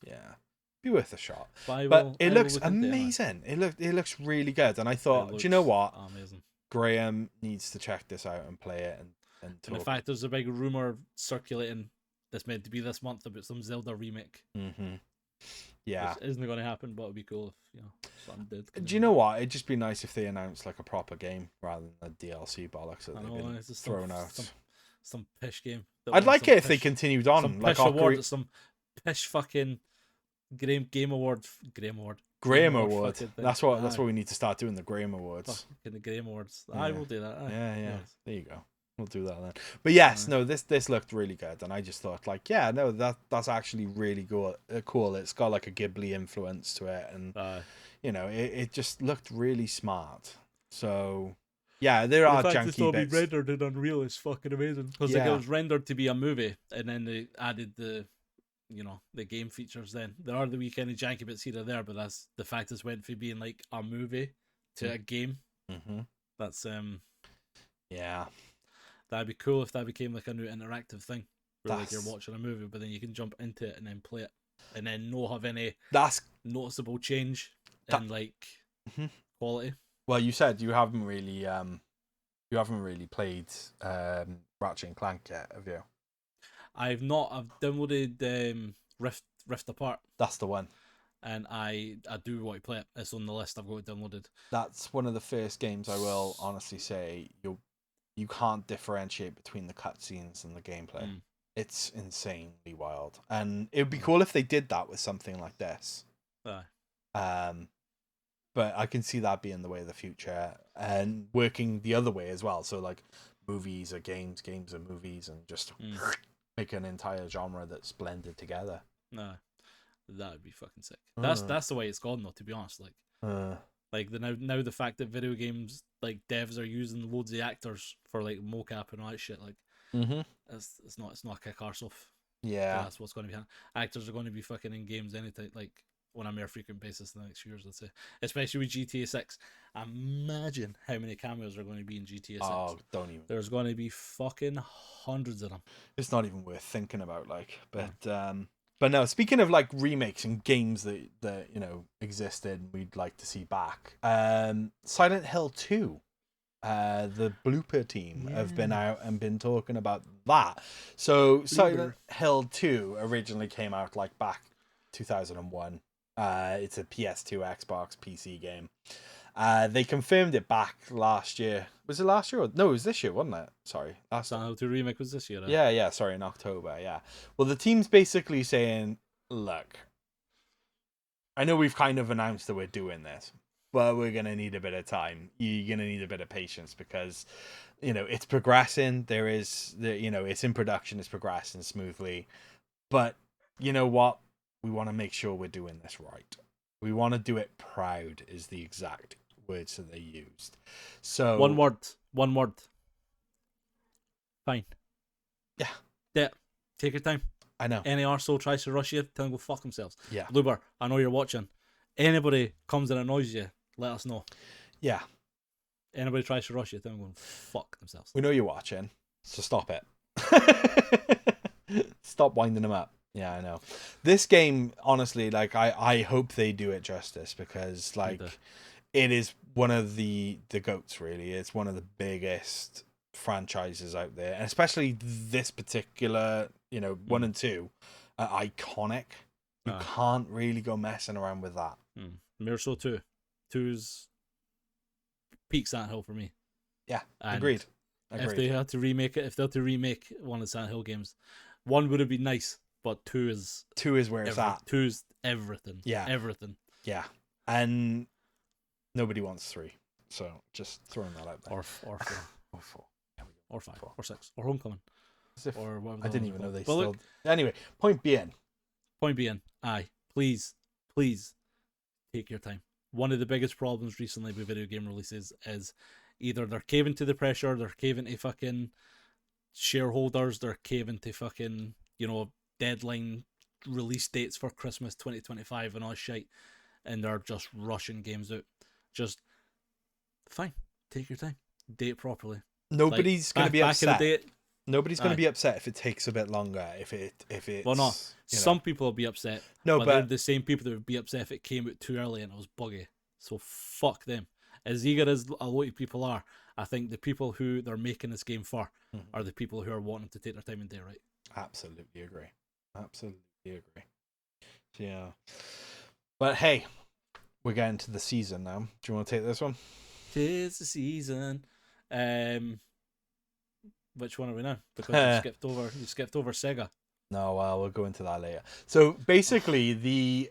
Yeah, be worth a shot. But it looks amazing. It looks really good, and I thought, do you know what? Amazing. Graham needs to check this out and play it and talk. And in fact, there's a big rumor circulating that's meant to be this month about some Zelda remake. Yeah, which isn't going to happen, but it'd be cool if something did. Do you know what? It'd just be nice if they announced like a proper game rather than the DLC bollocks that they've been thrown out. Some pish game. I'd like it if they continued on. Some like pish award, some pish fucking Game Award. Graham Award. That's what we need to start doing, the Graham Awards. Fucking the Graham Awards. I will do that. Yeah. Yes. There you go. We'll do that then. But yes, no, this looked really good, and I just thought that's actually really cool. It's got like a Ghibli influence to it, and it just looked really smart. So yeah, there are janky bits. The fact rendered in Unreal is fucking amazing, because it was rendered to be a movie, and then they added the game features. Then there are the wee kind of janky bits here or there, but that's the fact it's went from being like a movie to a game. That's yeah. That'd be cool if that became like a new interactive thing, where like you're watching a movie, but then you can jump into it and then play it, and then not have any noticeable change in like quality. Well, you said you haven't really played Ratchet and Clank yet, have you? I've not. I've downloaded Rift Apart. That's the one. And I do want to play it. It's on the list. I've got it downloaded. That's one of the first games I will honestly say you can't differentiate between the cutscenes and the gameplay. It's insanely wild, and it would be cool if they did that with something like this. But I can see that being the way of the future, and working the other way as well. So like, movies are games, games are movies, and just make an entire genre that's blended together. No, that would be fucking sick. That's the way it's gone, though. To be honest, like now the fact that video games like devs are using loads of actors for like mocap and all that shit, like it's not a kick arse off. Yeah, that's what's going to be happening. Actors are going to be fucking in games anytime, like on a more frequent basis in the next few years, I'd say. Especially with GTA 6. Imagine how many cameos are going to be in GTA 6. Oh, don't even. There's going to be fucking hundreds of them. It's not even worth thinking about, like. But no, speaking of like remakes and games that existed and we'd like to see back, Silent Hill 2. The Blooper team have been out and been talking about that. So Silent Hill 2 originally came out like back 2001. It's a PS2, Xbox, PC game. They confirmed it back last year. Was it last year? No, it was this year, wasn't it? Sorry. Silent Hill 2 remake was this year. Yeah, sorry, in October, yeah. Well, the team's basically saying, look, I know we've kind of announced that we're doing this, but we're going to need a bit of time. You're going to need a bit of patience because, it's progressing. It's in production. It's progressing smoothly. But you know what? We want to make sure we're doing this right. We want to do it proud is the exact words that they used. So one word. Fine. Yeah. Take your time. I know. Any arsehole tries to rush you, tell them go fuck themselves. Yeah. Bloober, I know you're watching. Anybody comes and annoys you, let us know. Yeah. Anybody tries to rush you, tell them go fuck themselves. We know you're watching, so stop it. Stop winding them up. Yeah, I know. This game, honestly, like I hope they do it justice, because like it is one of the GOATs, really. It's one of the biggest franchises out there, and especially this particular, 1 and 2 are iconic. You can't really go messing around with that. Mirror 2. 2's peak Silent Hill for me. Yeah, and agreed. If they had to remake it, if they had to remake one of the Silent Hill games, 1 would have been nice, but 2 is where it's at. 2's everything. Yeah, everything. Yeah, and nobody wants 3, so just throwing that out there. Or 4. Or 4. Or 5. Or 6. Or Homecoming. Or whatever. I didn't even know they still. Look, anyway, point being, please take your time. One of the biggest problems recently with video game releases is either they're caving to the pressure, they're caving to fucking shareholders, they're caving to fucking, deadline release dates for Christmas 2025 and all shit, and they're just rushing games out. Just fine, take your time, date properly. Nobody's going to be upset. Nobody's going to be be upset if it takes a bit longer. If it's well, no. Some people will be upset. No, but they're the same people that would be upset if it came out too early and it was buggy. So fuck them. As eager as a lot of people are, I think the people who they're making this game for are the people who are wanting to take their time and do it right. Absolutely agree. Yeah. But hey, we're getting to the season now. Do you want to take this one? 'Tis the season. Which one are we now? Because you skipped over Sega. No, well, we'll go into that later. So basically, the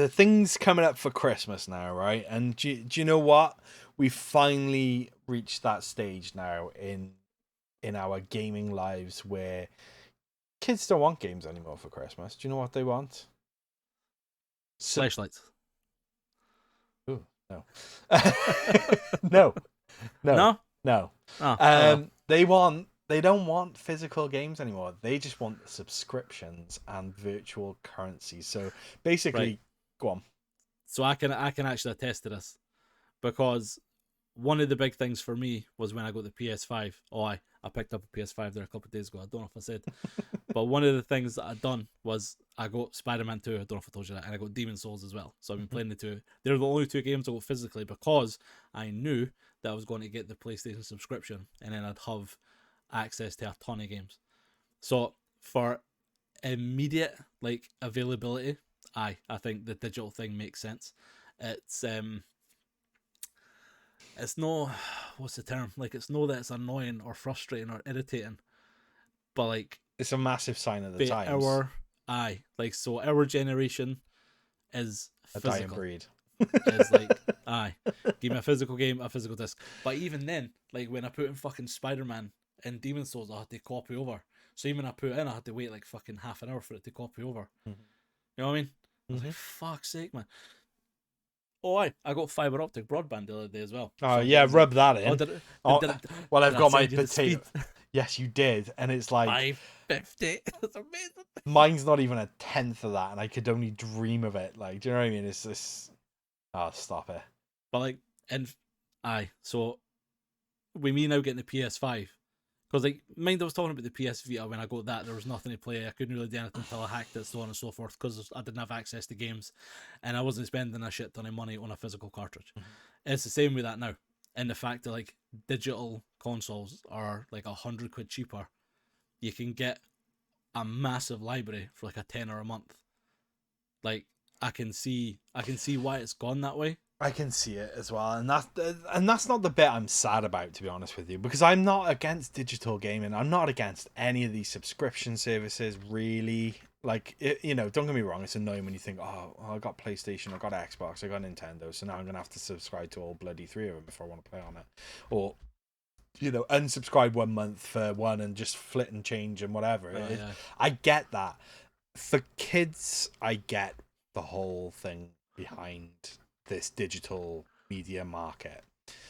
things coming up for Christmas now, right? And do you know what? We finally reached that stage now in our gaming lives where kids don't want games anymore for Christmas. Do you know what they want? Flashlights. Ooh, no. No. Oh, They don't want physical games anymore. They just want subscriptions and virtual currency. So basically, Go on. So I can actually attest to this, because one of the big things for me was when I got the PS5. I picked up a PS5 there a couple of days ago. I don't know if I said, but one of the things that I'd done was I got Spider-Man 2. I don't know if I told you that, and I got Demon Souls as well. So I've been playing the two. They're the only 2 games I got physically, because I knew that I was going to get the PlayStation subscription, and then I'd have access to a ton of games. So for immediate availability, I think the digital thing makes sense. It's no, what's the term? It's no that it's annoying or frustrating or irritating, but it's a massive sign of the times. Our generation is a physical. dying breed. It's give me a physical game, a physical disc. But even then, when I put in fucking Spider-Man and Demon Souls, I had to copy over. So even when I put it in, I had to wait fucking half an hour for it to copy over. Mm-hmm. You know what I mean? I was like, fuck's sake, man. I got fiber optic broadband the other day as well. Oh, yeah, rub that in. Well, I've got my potato. Yes, you did. And it's 550. That's amazing. Mine's not even a tenth of that, and I could only dream of it. Do you know what I mean? It's this. Oh, stop it. But so with me now getting the PS5, because mind I was talking about the PS Vita when I got that, there was nothing to play. I couldn't really do anything until I hacked it, so on and so forth, because I didn't have access to games, and I wasn't spending a shit ton of money on a physical cartridge. Mm-hmm. It's the same with that now, and the fact that digital consoles are £100 cheaper, you can get a massive library for a tenner a month. I can see why it's gone that way. I can see it as well, and that's not the bit I'm sad about, to be honest with you, because I'm not against digital gaming. I'm not against any of these subscription services, really. Don't get me wrong, it's annoying when you think, I got PlayStation, I got Xbox, I got Nintendo, so now I'm gonna have to subscribe to all bloody 3 of them if I want to play on it, or unsubscribe 1 month for one and just flit and change and whatever. Yeah. I get that. For kids, I get the whole thing behind this digital media market.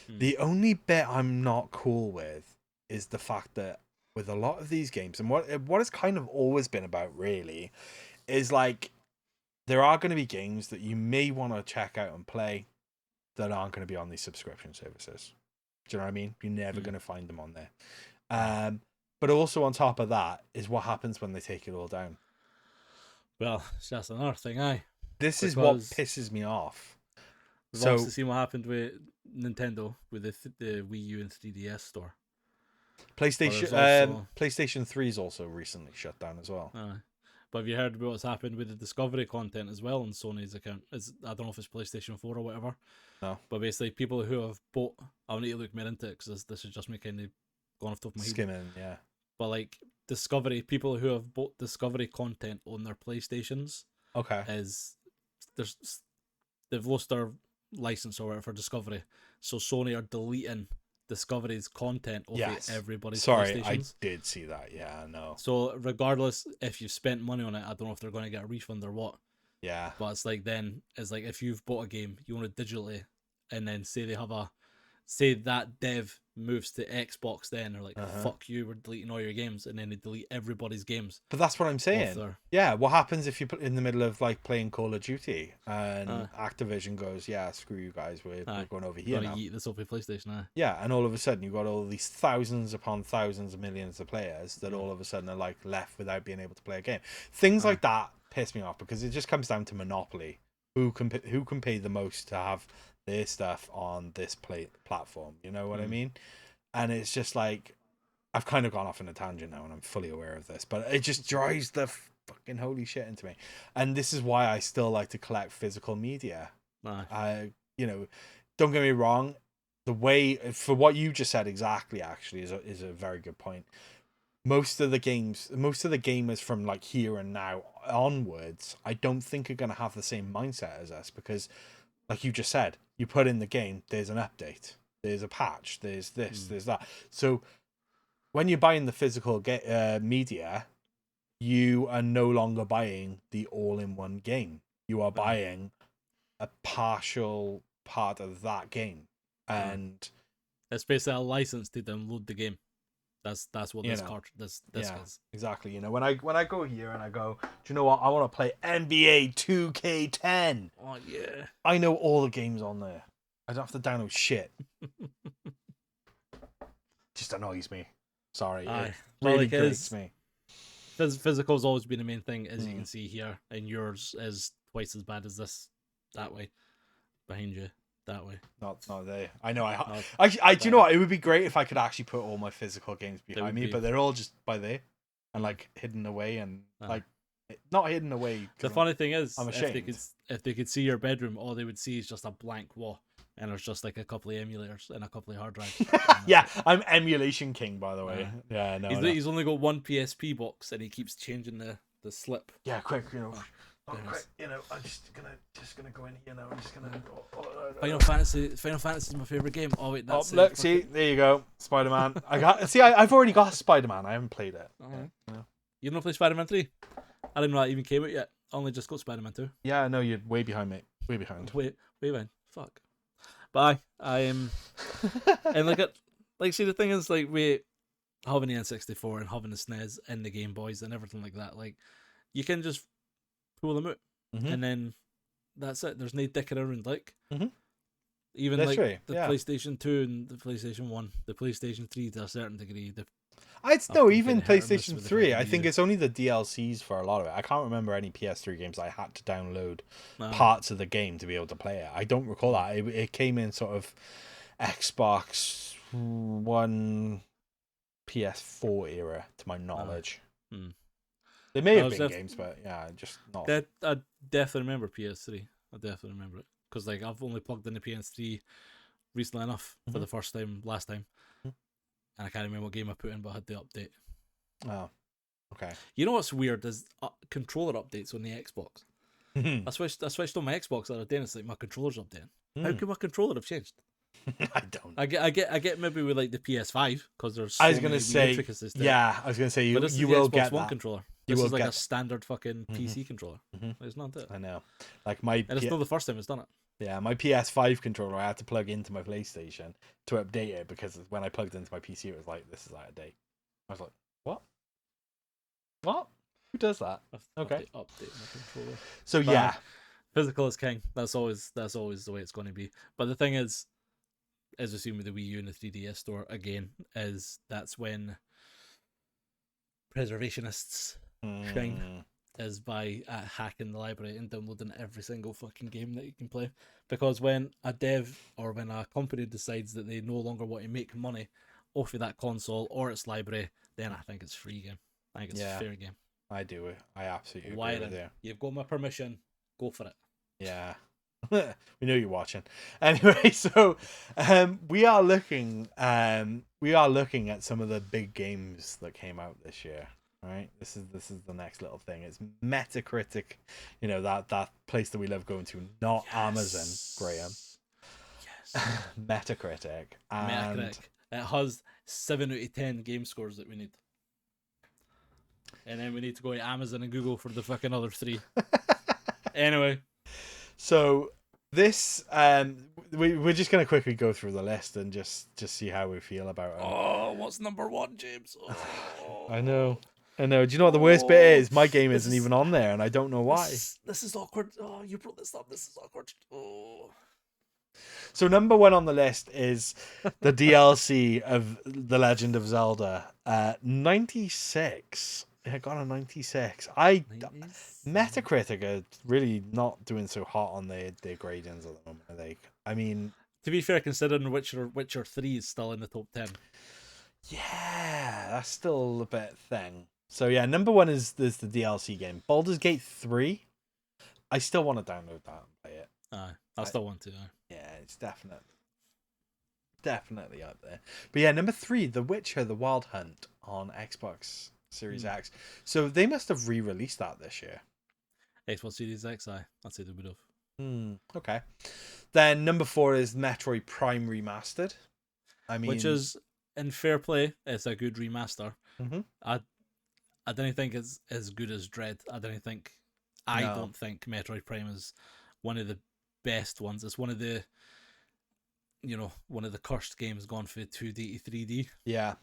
The only bit I'm not cool with is the fact that with a lot of these games, and what it's kind of always been about, really, is like there are going to be games that you may want to check out and play that aren't going to be on these subscription services. Do you know what I mean? You're never going to find them on there. But also on top of that is what happens when they take it all down. Well, it's just another thing, aye. This is what pisses me off. We've obviously seen what happened with Nintendo with the Wii U and 3DS store. PlayStation 3 is also recently shut down as well. But have you heard about what's happened with the Discovery content as well on Sony's account? I don't know if it's PlayStation 4 or whatever. No. But basically, people who have bought... I'll need to look more into it because this is just me kind of going off the top of my head. Skimming, yeah. But like Discovery, people who have bought Discovery content on their PlayStations, they've lost their license or whatever for Discovery, so Sony are deleting Discovery's content off everybody's PlayStations. I did see that. Yeah, I know. So regardless if you've spent money on it, I don't know if they're going to get a refund or what. Yeah. But it's like if you've bought a game, you own it digitally, and then say that dev moves to Xbox, then they're like, fuck you, we're deleting all your games, and then they delete everybody's games. But that's what I'm saying. Yeah, what happens if you're in the middle of like playing Call of Duty and Activision goes, yeah, screw you guys, we're going over here now. Eat this off your PlayStation, Yeah, and all of a sudden you've got all these thousands upon thousands of millions of players that all of a sudden are like left without being able to play a game. Things like that piss me off because it just comes down to monopoly. Who can pay the most to have their stuff on this platform? You know what I mean? And it's just like, I've kind of gone off on a tangent now, and I'm fully aware of this, but it just drives the fucking holy shit into me. And this is why I still like to collect physical media. Don't get me wrong. The way for what you just said exactly actually is a very good point. Most of the gamers from like here and now onwards, I don't think are going to have the same mindset as us because, like you just said, you put in the game, there's an update, there's a patch, there's this, there's that. So when you're buying the physical media, you are no longer buying the all-in-one game. You are buying a partial part of that game, and it's basically a license to download the game. That's what this is. Exactly. You know, when I go here and I go, do you know what? I want to play NBA 2K10. Oh yeah. I know all the games on there. I don't have to download shit. Just annoys me. Sorry. It really grates me. Physical's always been the main thing, as you can see here, and yours is twice as bad as this. That way, behind you. That way. Not there. I know. I do you know what? It would be great if I could actually put all my physical games behind me, but they're all just by there and like hidden away and like not hidden away. The funny thing is, I'm ashamed. if they could see your bedroom, all they would see is just a blank wall, and there's just like a couple of emulators and a couple of hard drives. Yeah, I'm emulation king, by the way. Yeah, no. He's only got one PSP box, and he keeps changing the slip. Yeah, quick, quick, I'm just gonna go in here now. I'm just gonna. Final Fantasy is my favorite game. Oh wait, that's look, see, there you go, Spider-Man. I've already got Spider-Man. I haven't played it. You don't play Spider-Man 3? I didn't know that even came out yet. I only just got Spider-Man 2. Yeah, no, you're way behind, mate. Way behind. Way behind. Fuck. But I am, and see, the thing is, like, we having the N64 and having the SNES and the Game Boys and everything like that, like, you can just pull them out, and then that's it. There's no dicking around, like. Even that's like the PlayStation 2 and the PlayStation 1, the PlayStation 3 to a certain degree. Even PlayStation 3. I think it's only the DLCs for a lot of it. I can't remember any PS3 games I had to download parts of the game to be able to play it. I don't recall that. It came in sort of Xbox One, PS4 era, to my knowledge. There may have been games, but yeah, just not. I definitely remember PS3. I definitely remember it. Because like I've only plugged in the PS3 recently enough for the first time last time, and I can't remember what game I put in, but I had the update. Oh, okay. You know what's weird is controller updates on the Xbox. I switched on my Xbox the other day, and it's like my controller's updating. How could my controller have changed? I don't. I get maybe with like the PS5 because there's. I was gonna say you will get one that controller. This is like a standard fucking PC controller. It's not it. I know. And it's not the first time it's done it. Yeah, my PS5 controller I had to plug into my PlayStation to update it because when I plugged into my PC, it was like, this is out of date. I was like, What? Who does that? Okay. Update my controller. So But, yeah. physical is king. That's always the way it's going to be. But the thing is, as we've seen with the Wii U and the 3DS store again, is that's when preservationists shine, is by hacking the library and downloading every single fucking game that you can play. Because when a dev or when a company decides that they no longer want to make money off of that console or its library, then I think it's free game. I think it's fair game. I do. I absolutely agree with you. You've got my permission. Go for it. Yeah. We know you're watching. Anyway, so we are looking at some of the big games that came out this year. Right? This is the next little thing. It's Metacritic, that place that we love going to, not Amazon, Graham. Yes. Metacritic. And Metacritic. It has 7 out of 10 game scores that we need. And then we need to go to Amazon and Google for the fucking other 3. Anyway. So this, we're just going to quickly go through the list and just see how we feel about it. Oh, what's number 1, James? Oh. I know. Do you know what the worst bit is? My game isn't even on there, and I don't know why. This is awkward. Oh, you brought this up. This is awkward. Oh. So number 1 on the list is the DLC of The Legend of Zelda. 96. It got a 96. Metacritic are really not doing so hot on their gradings at the moment, I think. I mean, to be fair, considering Witcher 3 is still in the top 10. Yeah, that's still a bit thing. So yeah, number 1 is the DLC game. Baldur's Gate 3. I still want to download that and play it. I still want to. Yeah, it's definitely up there. But yeah, number 3, The Witcher: The Wild Hunt on Xbox Series X. So they must have re-released that this year. Xbox Series X, I'd say they would have. Okay. Then number 4 is Metroid Prime Remastered. Which is, in fair play, it's a good remaster. Mm-hmm. I don't think it's as good as Dread. I don't think Metroid Prime is one of the best ones. It's one of the cursed games gone for 2D to 3D. Yeah.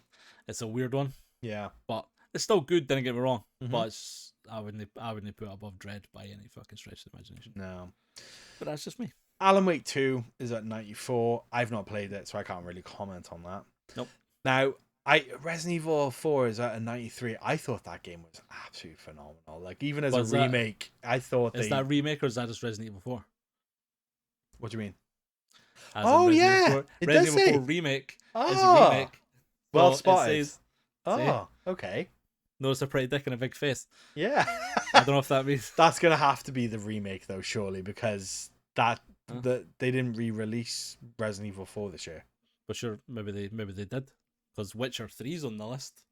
It's a weird one. Yeah. But it's still good, don't get me wrong. Mm-hmm. But I wouldn't put it above Dread by any fucking stretch of the imagination. No. But that's just me. Alan Wake 2 is at 94. I've not played it, so I can't really comment on that. Nope. Now, Resident Evil 4 is at a 93. I thought that game was absolutely phenomenal. Like, even as a remake, I thought Is that remake or is that just Resident Evil 4? What do you mean? Resident Evil 4 remake is a remake. Well spotted. Okay. Notice a pretty dick and a big face. Yeah. I don't know if that means... That's going to have to be the remake, though, surely, because they didn't re-release Resident Evil 4 this year. But sure, maybe they did. Because Witcher 3's on the list.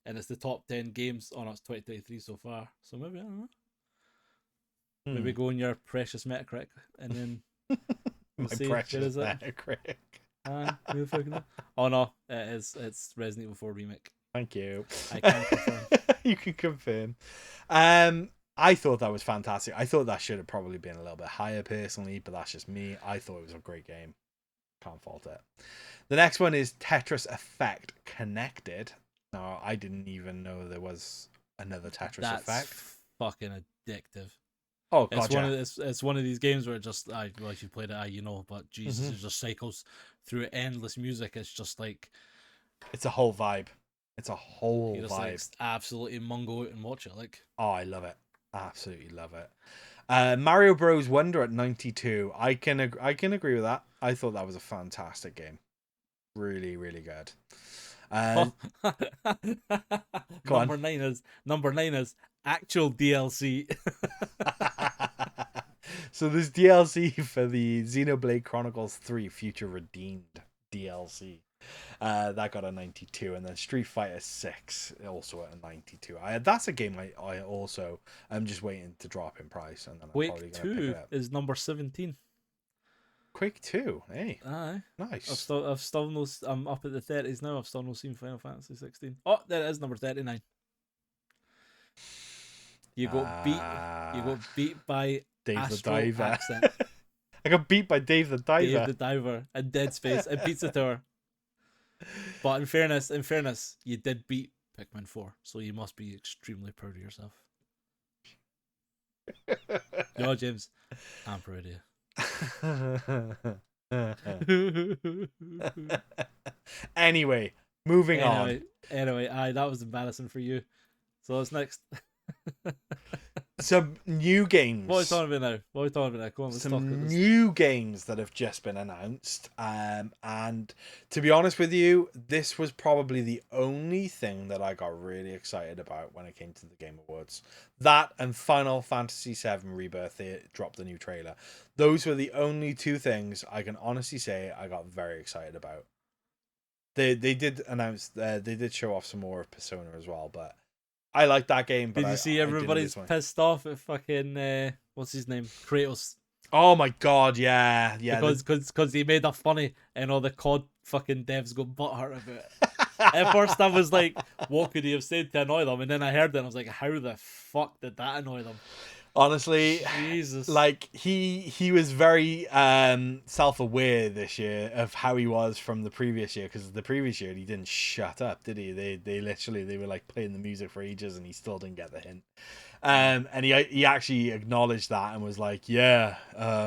And it's the top 10 games on its 2023 so far. So maybe, I don't know. Maybe go on your precious Metacritic and then... My precious Metacritic. Oh no, it's Resident Evil 4 remake. Thank you. I can confirm. You can confirm. I thought that was fantastic. I thought that should have probably been a little bit higher personally, but that's just me. I thought it was a great game. Can't fault it. The next one is Tetris Effect Connected. Now, I didn't even know there was another Tetris Effect. Fucking addictive. Oh, gotcha. It's one of these games where it just, if you played it, but Jesus, it just cycles through endless music. It's just like... It's a whole vibe. It's a whole vibe. Like, absolutely mungo out and watch it. Like, oh, I love it. Absolutely love it. Mario Bros. Wonder at 92. I can agree with that. I thought that was a fantastic game. Really, really good. Number nine is actual DLC. So there's DLC for the Xenoblade Chronicles 3 Future Redeemed DLC. That got a 92, and then Street Fighter 6 also at a 92. That's a game I also am just waiting to drop in price, and then I'm probably gonna pick it up. Is number 17. Quake 2, hey, aye, nice. I've still no. I'm up at the 30s now. I've still not seen Final Fantasy 16. Oh, there it is, number 39. You got beat by Dave Astral the Diver. Accent. I got beat by Dave the Diver. Dave the Diver and Dead Space and Pizza Tower. But in fairness, you did beat Pikmin 4, so you must be extremely proud of yourself. Yo, James, I'm proud of you. Anyway, moving on. Anyway, that was embarrassing for you. So what's next? Some new games. What are we talking about now? Go on, let's talk about this. New games that have just been announced. And to be honest with you, this was probably the only thing that I got really excited about when it came to the Game Awards. That and Final Fantasy VII Rebirth, they dropped a new trailer. Those were the only two things I can honestly say I got very excited about. They did announce, they did show off some more of Persona as well, but I like that game. But did you see everybody's pissed off at fucking what's his name, Kratos? Oh my god, yeah. Because he made that funny, and all the COD fucking devs got butthurt about it. At first, I was like, what could he have said to annoy them? And then I heard it, and I was like, how the fuck did that annoy them? Honestly, Jesus. Like he was very self-aware this year of how he was from the previous year, because the previous year he didn't shut up, did he? They literally, they were like playing the music for ages and he still didn't get the hint. And he actually acknowledged that and was like, yeah,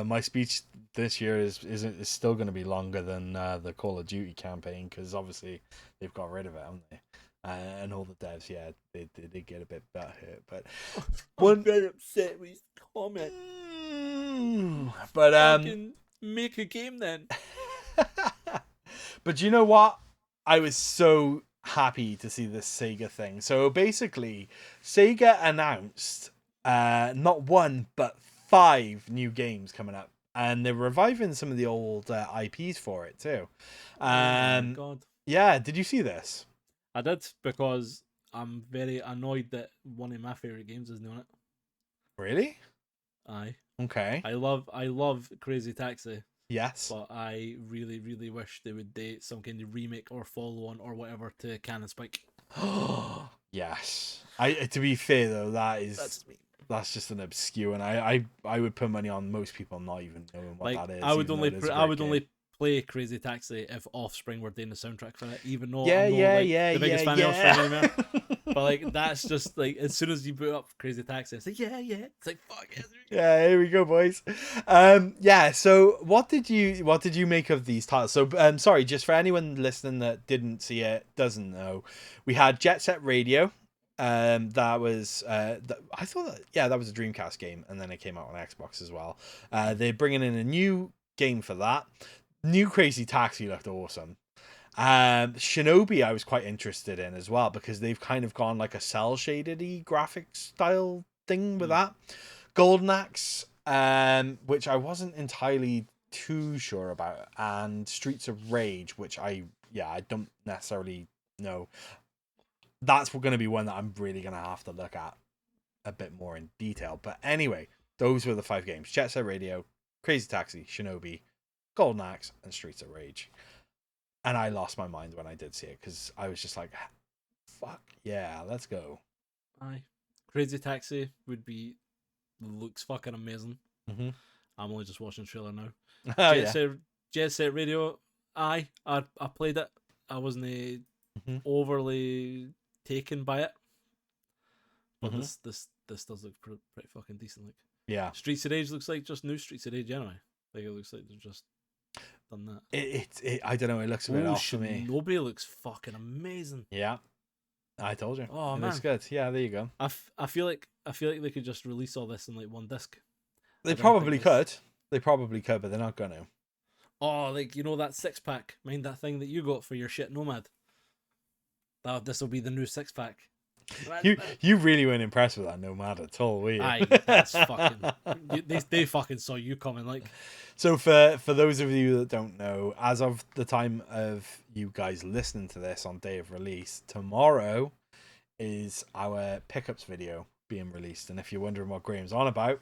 my speech this year is still going to be longer than the Call of Duty campaign, because obviously they've got rid of it, haven't they? And all the devs, yeah, they did get a bit butthurt, but I'm very upset with his comment. But fucking make a game then. But you know what? I was so happy to see this Sega thing. So basically, Sega announced not one but 5 new games coming up, and they're reviving some of the old IPs for it too. Oh my god! Yeah, did you see this? I did, because I'm very annoyed that one of my favorite games isn't on it. Really? Aye. Okay. I love Crazy Taxi. Yes. But I really, really wish they would do some kind of remake or follow-on or whatever to Cannon Spike. Yes. To be fair though, that's just an obscure, and I would put money on most people not even knowing what that is. I would only play Crazy Taxi if Offspring were doing the soundtrack for it, even though I'm the biggest fan of Offspring anymore. But like, that's just like, as soon as you boot up Crazy Taxi, it's like yeah, it's like fuck yes. Yeah, here we go, boys. Yeah. So what did you make of these titles? So sorry, just for anyone listening that didn't see it, doesn't know, we had Jet Set Radio. That was I thought that was a Dreamcast game, and then it came out on Xbox as well. They're bringing in a new game for that. New Crazy Taxi looked awesome. Shinobi I was quite interested in as well, because they've kind of gone like a cell shaded-y graphic style thing with that. Golden Axe, which I wasn't entirely too sure about, and Streets of Rage, which I don't necessarily know. That's going to be one that I'm really going to have to look at a bit more in detail. But anyway, those were the 5 games: Jet Set Radio, Crazy Taxi, Shinobi, Golden Axe, and Streets of Rage. And I lost my mind when I did see it, because I was just like, fuck yeah, let's go. Aye. Crazy Taxi looks fucking amazing. Mm-hmm. I'm only just watching the trailer now. Oh, Jet Set Radio, I played it. I wasn't overly taken by it. But this does look pretty fucking decent. Like, yeah. Streets of Rage looks like just new Streets of Rage anyway. Like, it looks like they've just done that. It I don't know, it looks a bit off to me. Nobody looks fucking amazing. Yeah, I told you. Oh, it man, looks good. Yeah, there you go. I feel like they could just release all this in like one disc. They probably could, but they're not gonna. Oh, like, you know that 6-pack? Mind that thing that you got for your shit Nomad? This will be the new 6-pack. You really weren't impressed with that Nomad at all, were you? That's fucking. They fucking saw you coming, like. So for those of you that don't know, as of the time of you guys listening to this on day of release, tomorrow is our pickups video being released, and if you're wondering what Graham's on about,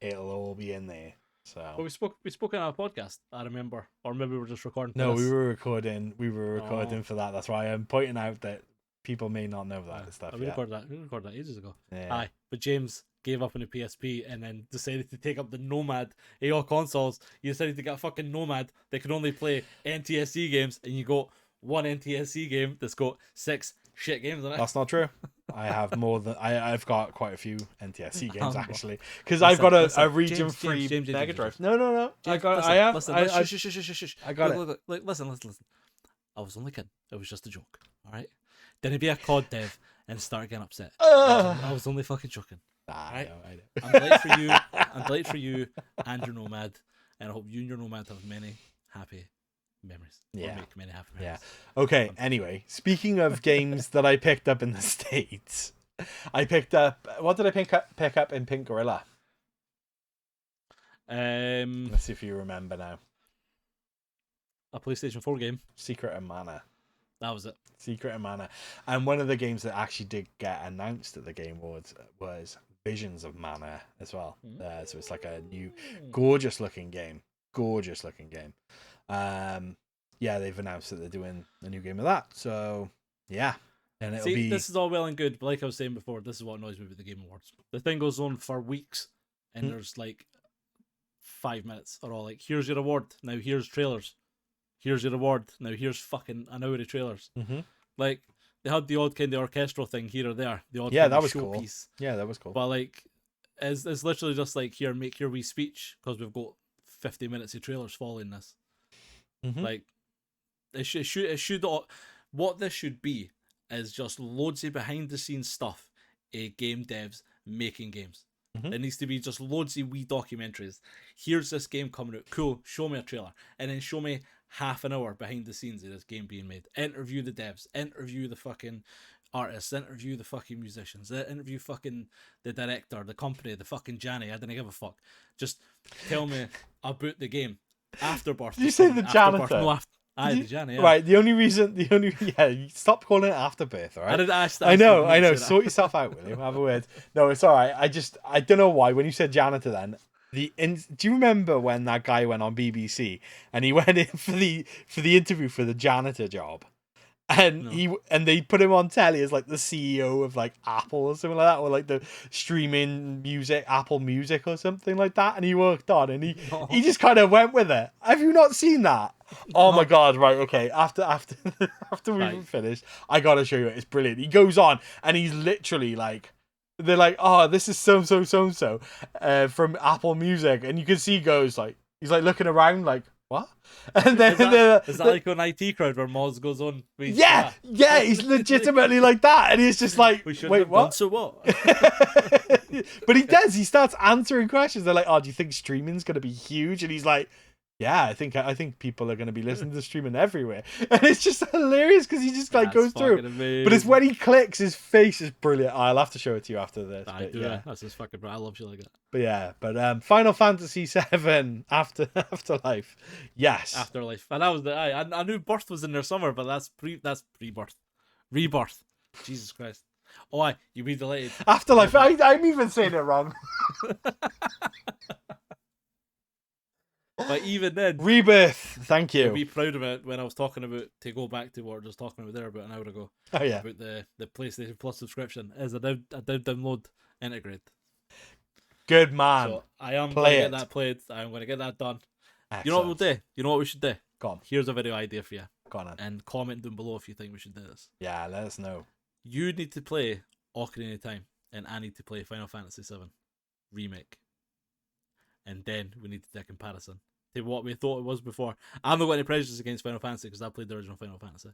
it'll all be in there. So, but we spoke on our podcast, I remember, or maybe we were just recording. No, we were recording. For that. That's why I'm pointing out that people may not know that stuff. We recorded that ages ago. Yeah. Aye, but James gave up on the PSP and then decided to take up the Nomad. All consoles, you decided to get a fucking Nomad that could only play NTSC games, and you got one NTSC game that's got 6 shit games, isn't it? That's not true. I have more than I've got quite a few NTSC games actually, because Listen, I've got a listen, region James, free James, Mega Drive. James. No. James, I have. Listen, shush. I got it. Look, listen. I was only kidding. It was just a joke. All right. Didn't be a COD dev and start getting upset. I was only fucking joking. I know. I'm delighted for you. I'm delighted for you and your Nomad, and I hope you and your Nomad have many happy memories. Yeah. Or make many happy memories. Yeah. Okay. Anyway, speaking of games that I picked up in the States, I picked up. What did I pick up in Pink Gorilla? Let's see if you remember now. A PlayStation 4 game. Secret of Mana. That was it. Secret of Mana. And one of the games that actually did get announced at the Game Awards was Visions of Mana as well. So it's like a new, gorgeous looking game. Yeah, they've announced that they're doing a new game of that. So yeah, and it'll be. This is all well and good, but like I was saying before, this is what annoys me with the Game Awards. The thing goes on for weeks, and there's like 5 minutes, or all like, here's your award. Now here's trailers. Here's your award. Now here's fucking an hour of trailers. Like, they had the odd kind of orchestral thing here or there. The odd that was cool. piece. Yeah, that was cool. But like, it's literally just like, here, make your wee speech, because we've got 50 minutes of trailers following this. Like, it should what this should be is just loads of behind the scenes stuff. Game devs making games. There needs to be just loads of wee documentaries. Here's this game coming out. Cool. Show me a trailer, and then show me half an hour behind the scenes of this game being made. Interview the devs. Interview the fucking artists. Interview the fucking musicians. Interview fucking the director, the company, the fucking Janny. I didn't give a fuck. Just tell me about the game. Afterbirth. Did you say the janitor? No, the Janny. Yeah. Right. The only reason. You stop calling it Afterbirth. All right. I did ask that. I know. Sort yourself out, William. Have a word. No, it's all right. I don't know why. When you said janitor, then do you remember when that guy went on BBC and he went in for the interview for the janitor job, and they put him on telly as like the CEO of like Apple or something like that, or like the streaming music, Apple Music or something like that, and he worked on, and he just kind of went with it. Have you not seen that? Oh my god! Right, okay. After we've finished, I gotta show you it. It's brilliant. He goes on, and he's literally like, they're like, "Oh, this is so from Apple Music," and you can see he goes like, he's like looking around like, what? And then is that like an IT crowd where Moz goes on? Yeah, he's legitimately like that, and he's just like, wait, what? So what? But he does. He starts answering questions. They're like, "Oh, do you think streaming's gonna be huge?" And he's like, "Yeah, I think people are going to be listening to streaming everywhere," and it's just hilarious because he just like goes through. Amazing. But it's when he clicks, his face is brilliant. I'll have to show it to you after this. That's just fucking brilliant. I love shit like that. But Final Fantasy VII Afterlife, yes, Afterlife, and that was I knew Birth was in there somewhere, but that's pre-birth, rebirth. Jesus Christ! Oh, you'd be delighted. Afterlife. I'm even saying it wrong. But even then, Rebirth. Thank you. I'd be proud of it when I was talking about, to go back to what I was talking about there about an hour ago. Oh yeah. About the PlayStation Plus subscription. Is I did download Integrate. Good man. So I am going to get that played. I'm going to get that done. Excellent. You know what we'll do? You know what we should do? Go on. Here's a video idea for you. Go on. And comment down below if you think we should do this. Yeah, let us know. You need to play Ocarina of Time, and I need to play Final Fantasy VII Remake. And then we need to do a comparison to what we thought it was before. I'm not got any prejudice against Final Fantasy because I played the original Final Fantasy.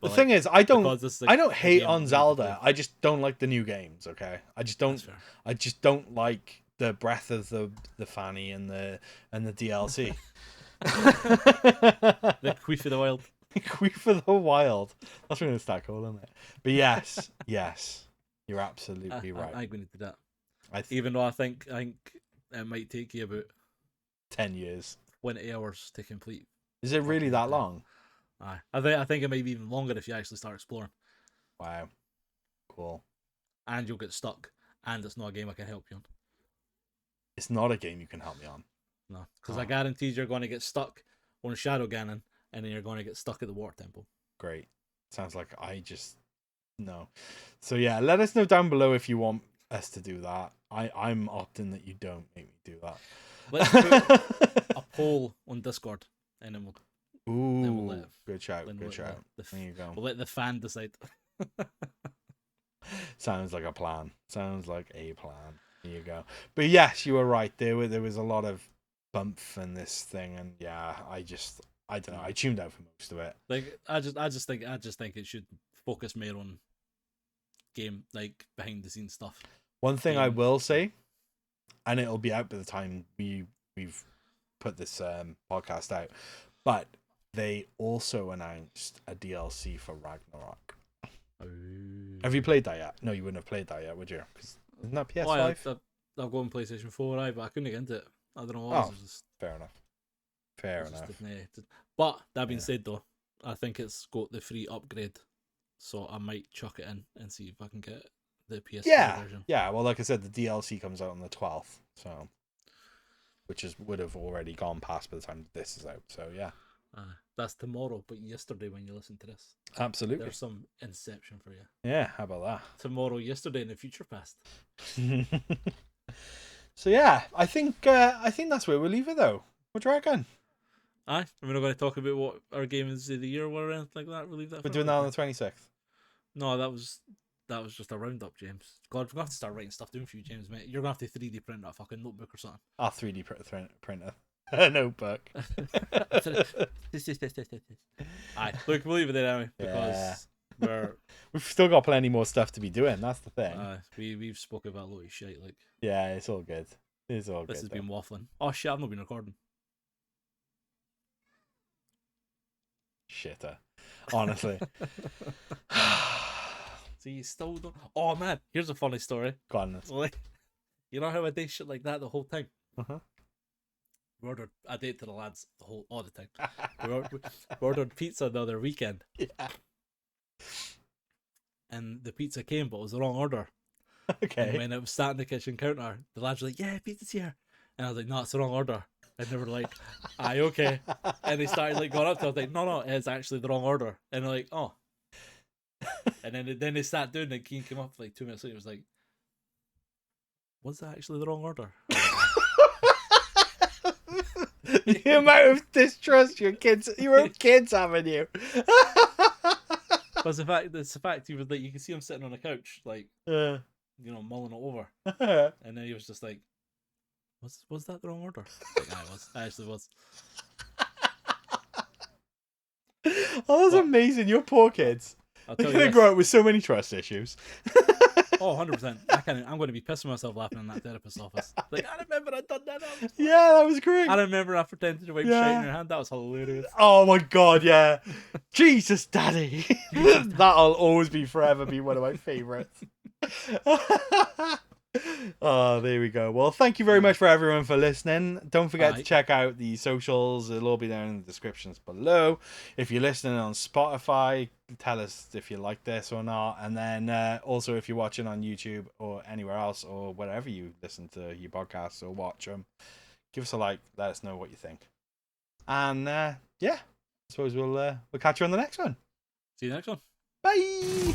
But the thing is, I don't hate on Zelda. I just don't like the new games. Okay, I just don't like the breath of the fanny and the DLC. The Queef of the Wild. Queef of the Wild. That's what I'm gonna start calling it. But yes, you're absolutely right. I think we need to do that. Even though I think it might take you about 10 years, 20 hours to complete. Is it really that long? I think it might be even longer if you actually start exploring. Wow, cool. And you'll get stuck, and it's not a game I can help you on. It's not a game you can help me on. No, because I guarantee you're going to get stuck on Shadow Ganon, and then you're going to get stuck at the Water Temple. Great. Sounds like no. So yeah, let us know down below if you want us to do that. I'm opting that you don't make me do that. Let's put a poll on Discord, and then we'll. Ooh, good shout. Good shout. There you go. We'll let the fan decide. Sounds like a plan. Sounds like a plan. There you go. But yes, you were right. There was a lot of bump in this thing, and yeah, I don't know. I tuned out for most of it. Like I just think it should focus more on game, like behind the scenes stuff. One thing I will say, and it'll be out by the time we've put this podcast out, but they also announced a DLC for Ragnarok. Have you played that yet? No, you wouldn't have played that yet, would you? Because isn't that PS5? I've got on PlayStation 4, but I couldn't get into it. I don't know what. Oh, fair enough. But that being said, though, I think it's got the free upgrade, so I might chuck it in and see if I can get the PS4 version. Yeah. Well, like I said, the DLC comes out on the 12th, so would have already gone past by the time this is out. So yeah. That's tomorrow, but yesterday when you listen to this. Absolutely. There's some Inception for you. Yeah, how about that? Tomorrow, yesterday, in the future past. So yeah, I think that's where we'll leave it though. What do you reckon? Aye, we're not going to talk about what our games of the year were or anything like that. We'll leave that. We're doing that on the 26th. No, that was just a roundup, James. God, we're going to have to start writing stuff down for you, James, mate. You're going to have to 3D print a fucking notebook or something. 3D printer. Notebook. Aye, look, we'll leave it there anyway because we've still got plenty more stuff to be doing. That's the thing. We've spoken about a lot of shit. Like, yeah, it's all good. This has been waffling. Oh shit, I've not been recording. Shitter, honestly. So you still don't. Oh man, here's a funny story. Go on. Like, you know how I did shit like that the whole time. We ordered. I did to the lads all the time. We ordered pizza the other weekend. Yeah. And the pizza came, but it was the wrong order. Okay. And when it was sat in the kitchen counter, the lads were like, "Yeah, pizza's here," and I was like, "No, it's the wrong order." And they were like, "Aye, okay." And they started like going up to. I was like, "No, it's actually the wrong order." And they're like, "Oh." And then they sat down, and Keen came up like 2 minutes later. It was like, "Was that actually the wrong order?" The amount of distrust your own kids have in you. But it's the fact you can see him sitting on a couch, like mulling it over, and then he was just like, "Was that the wrong order?" Like, I was. I actually was. Oh, that's amazing. Your poor kids. They're going to grow up with so many trust issues. Oh, 100%. I'm going to be pissing myself laughing in that therapist's office. Like, I remember I done that. Yeah, that was great. I remember I pretended to wipe shit in your hand. That was hilarious. Oh my god, yeah. Jesus, Daddy. That'll always forever be one of my favourites. Oh, there we go. Well, thank you very much for everyone for listening. Don't forget to check out the socials. It'll all be down in the descriptions below. If you're listening on Spotify, tell us if you like this or not. And then also if you're watching on YouTube or anywhere else or wherever you listen to your podcasts or watch them, give us a like. Let us know what you think. And yeah, I suppose we'll catch you on the next one. See you next one. Bye.